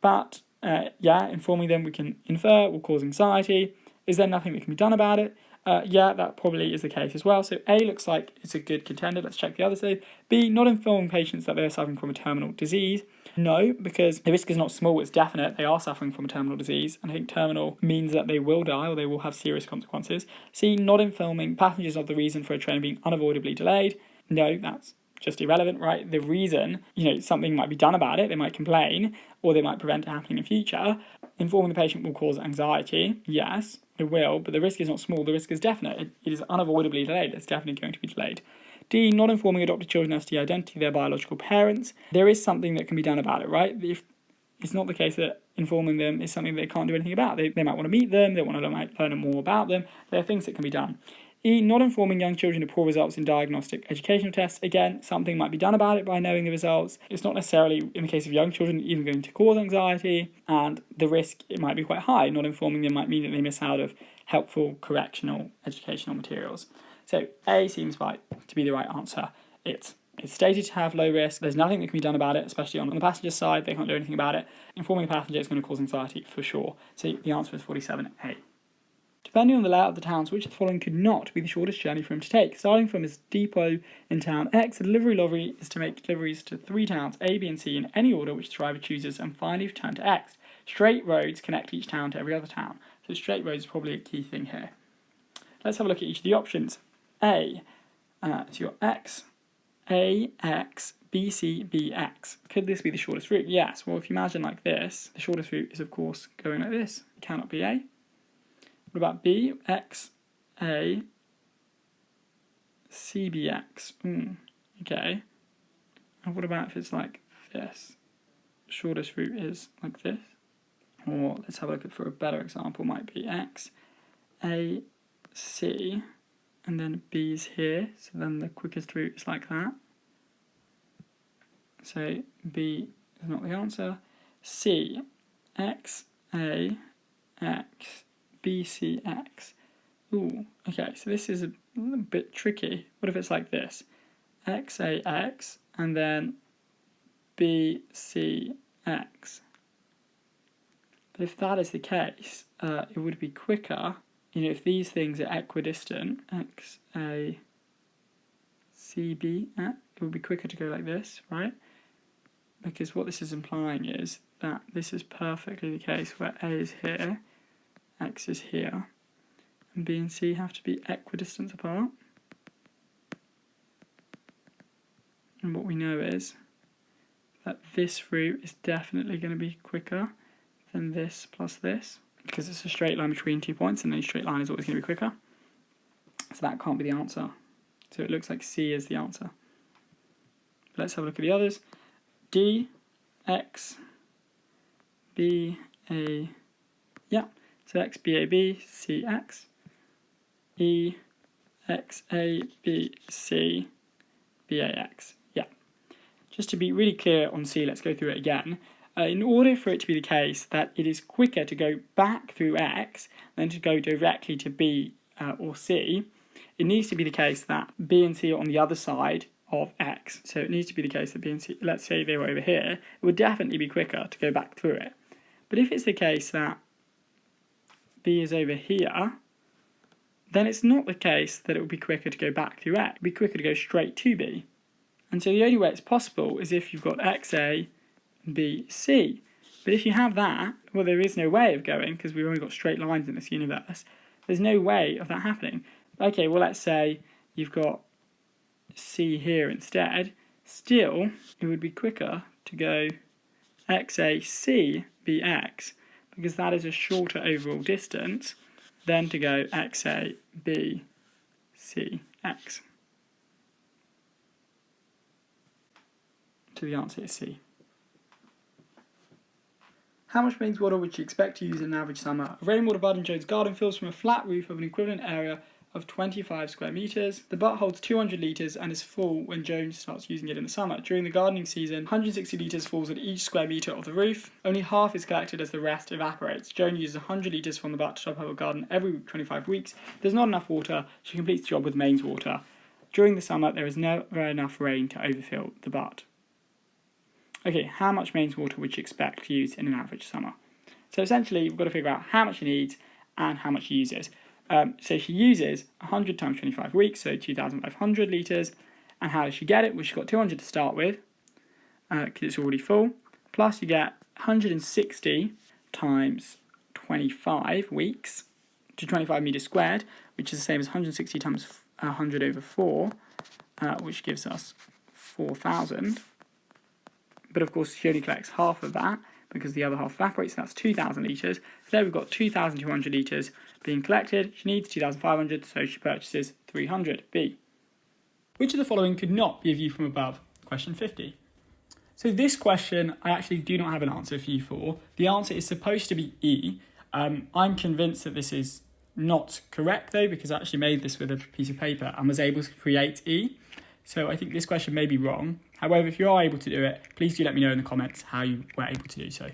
but informing them we can infer will cause anxiety. Is there nothing that can be done about it? That probably is the case as well. So A looks like it's a good contender. Let's check the other two. B, not informing patients that they are suffering from a terminal disease. No, because the risk is not small, it's definite. They are suffering from a terminal disease. And I think terminal means that they will die or they will have serious consequences. C, not informing passengers of the reason for a train being unavoidably delayed. No, that's just irrelevant, right? The reason, something might be done about it. They might complain or they might prevent it happening in future. Informing the patient will cause anxiety. Yes, it will, but the risk is not small. The risk is definite. It is unavoidably delayed. It's definitely going to be delayed. D, not informing adopted children as to the identity of their biological parents. There is something that can be done about it, right? If it's not the case that informing them is something they can't do anything about. They might want to meet them. They want to learn more about them. There are things that can be done. E, not informing young children of poor results in diagnostic educational tests. Again, something might be done about it by knowing the results. It's not necessarily, in the case of young children, even going to cause anxiety, and the risk, it might be quite high. Not informing them might mean that they miss out of helpful correctional educational materials. So A seems to be the right answer. It's stated to have low risk. There's nothing that can be done about it, especially on the passenger side. They can't do anything about it. Informing the passenger is going to cause anxiety for sure. So the answer is 47A. Depending on the layout of the towns, which of the following could not be the shortest journey for him to take? Starting from his depot in town X, a delivery lorry is to make deliveries to 3 towns A, B and C in any order which the driver chooses and finally return to X. Straight roads connect each town to every other town. So straight roads is probably a key thing here. Let's have a look at each of the options. A, so your X, A, X, B, C, B, X. Could this be the shortest route? Yes. Well, if you imagine like this, the shortest route is, of course, going like this. It cannot be A. What about B, X, A, C, B, X? Okay. And what about if it's like this? The shortest route is like this. Or let's have a look at, for a better example, might be X, A, C, and then B's here. So then the quickest route is like that. So B is not the answer. C, X, A, X, B, C, X. Ooh, okay, so this is a little bit tricky. What if it's like this? X, A, X, and then B, C, X. But if that is the case, it would be quicker, if these things are equidistant, X, A, C, B, it would be quicker to go like this, right? Because what this is implying is that this is perfectly the case where A is here, X is here, and B and C have to be equidistant apart. And what we know is that this route is definitely going to be quicker than this plus this, because it's a straight line between 2 points, and any straight line is always going to be quicker. So that can't be the answer. So it looks like C is the answer. But let's have a look at the others. D, X, B, A, yeah. So X, B, A, B, C, X. E, X, A, B, C, B, A, X. Yeah. Just to be really clear on C, let's go through it again. In order for it to be the case that it is quicker to go back through X than to go directly to B or C, it needs to be the case that B and C are on the other side of X. So it needs to be the case that B and C, let's say they were over here, it would definitely be quicker to go back through it. But if it's the case that B is over here, then it's not the case that it would be quicker to go back through X. It would be quicker to go straight to B. And so the only way it's possible is if you've got XA, B, C. But if you have that, well, there is no way of going, because we've only got straight lines in this universe. There's no way of that happening. Okay, well, let's say you've got C here instead. Still, it would be quicker to go XA, C, B, X, because that is a shorter overall distance than to go XA, B, C, X. So the answer is C. How much mains water would you expect to use in an average summer? A rainwater butt in Jones' garden fills from a flat roof of an equivalent area of 25 square metres. The butt holds 200 litres and is full when Jones starts using it in the summer. During the gardening season, 160 litres falls at each square metre of the roof. Only half is collected as the rest evaporates. Joan uses 100 litres from the butt to top up her garden every 25 weeks. If there's not enough water, she completes the job with mains water. During the summer, there is never enough rain to overfill the butt. Okay, how much mains water would you expect to use in an average summer? So essentially, we've got to figure out how much she needs and how much she uses. So she uses 100 times 25 weeks, so 2,500 litres. And how does she get it? Well, she's got 200 to start with, because it's already full. Plus, you get 160 times 25 weeks to 25 metres squared, which is the same as 160 times 100 over 4, which gives us 4,000. But of course, she only collects half of that because the other half evaporates, so that's 2,000 litres. So there we've got 2,200 litres being collected. She needs 2,500, so she purchases 300. B. Which of the following could not be a view from above? Question 50. So this question, I actually do not have an answer for you for. The answer is supposed to be E. I'm convinced that this is not correct though, because I actually made this with a piece of paper and was able to create E. So I think this question may be wrong. However, if you are able to do it, please do let me know in the comments how you were able to do so.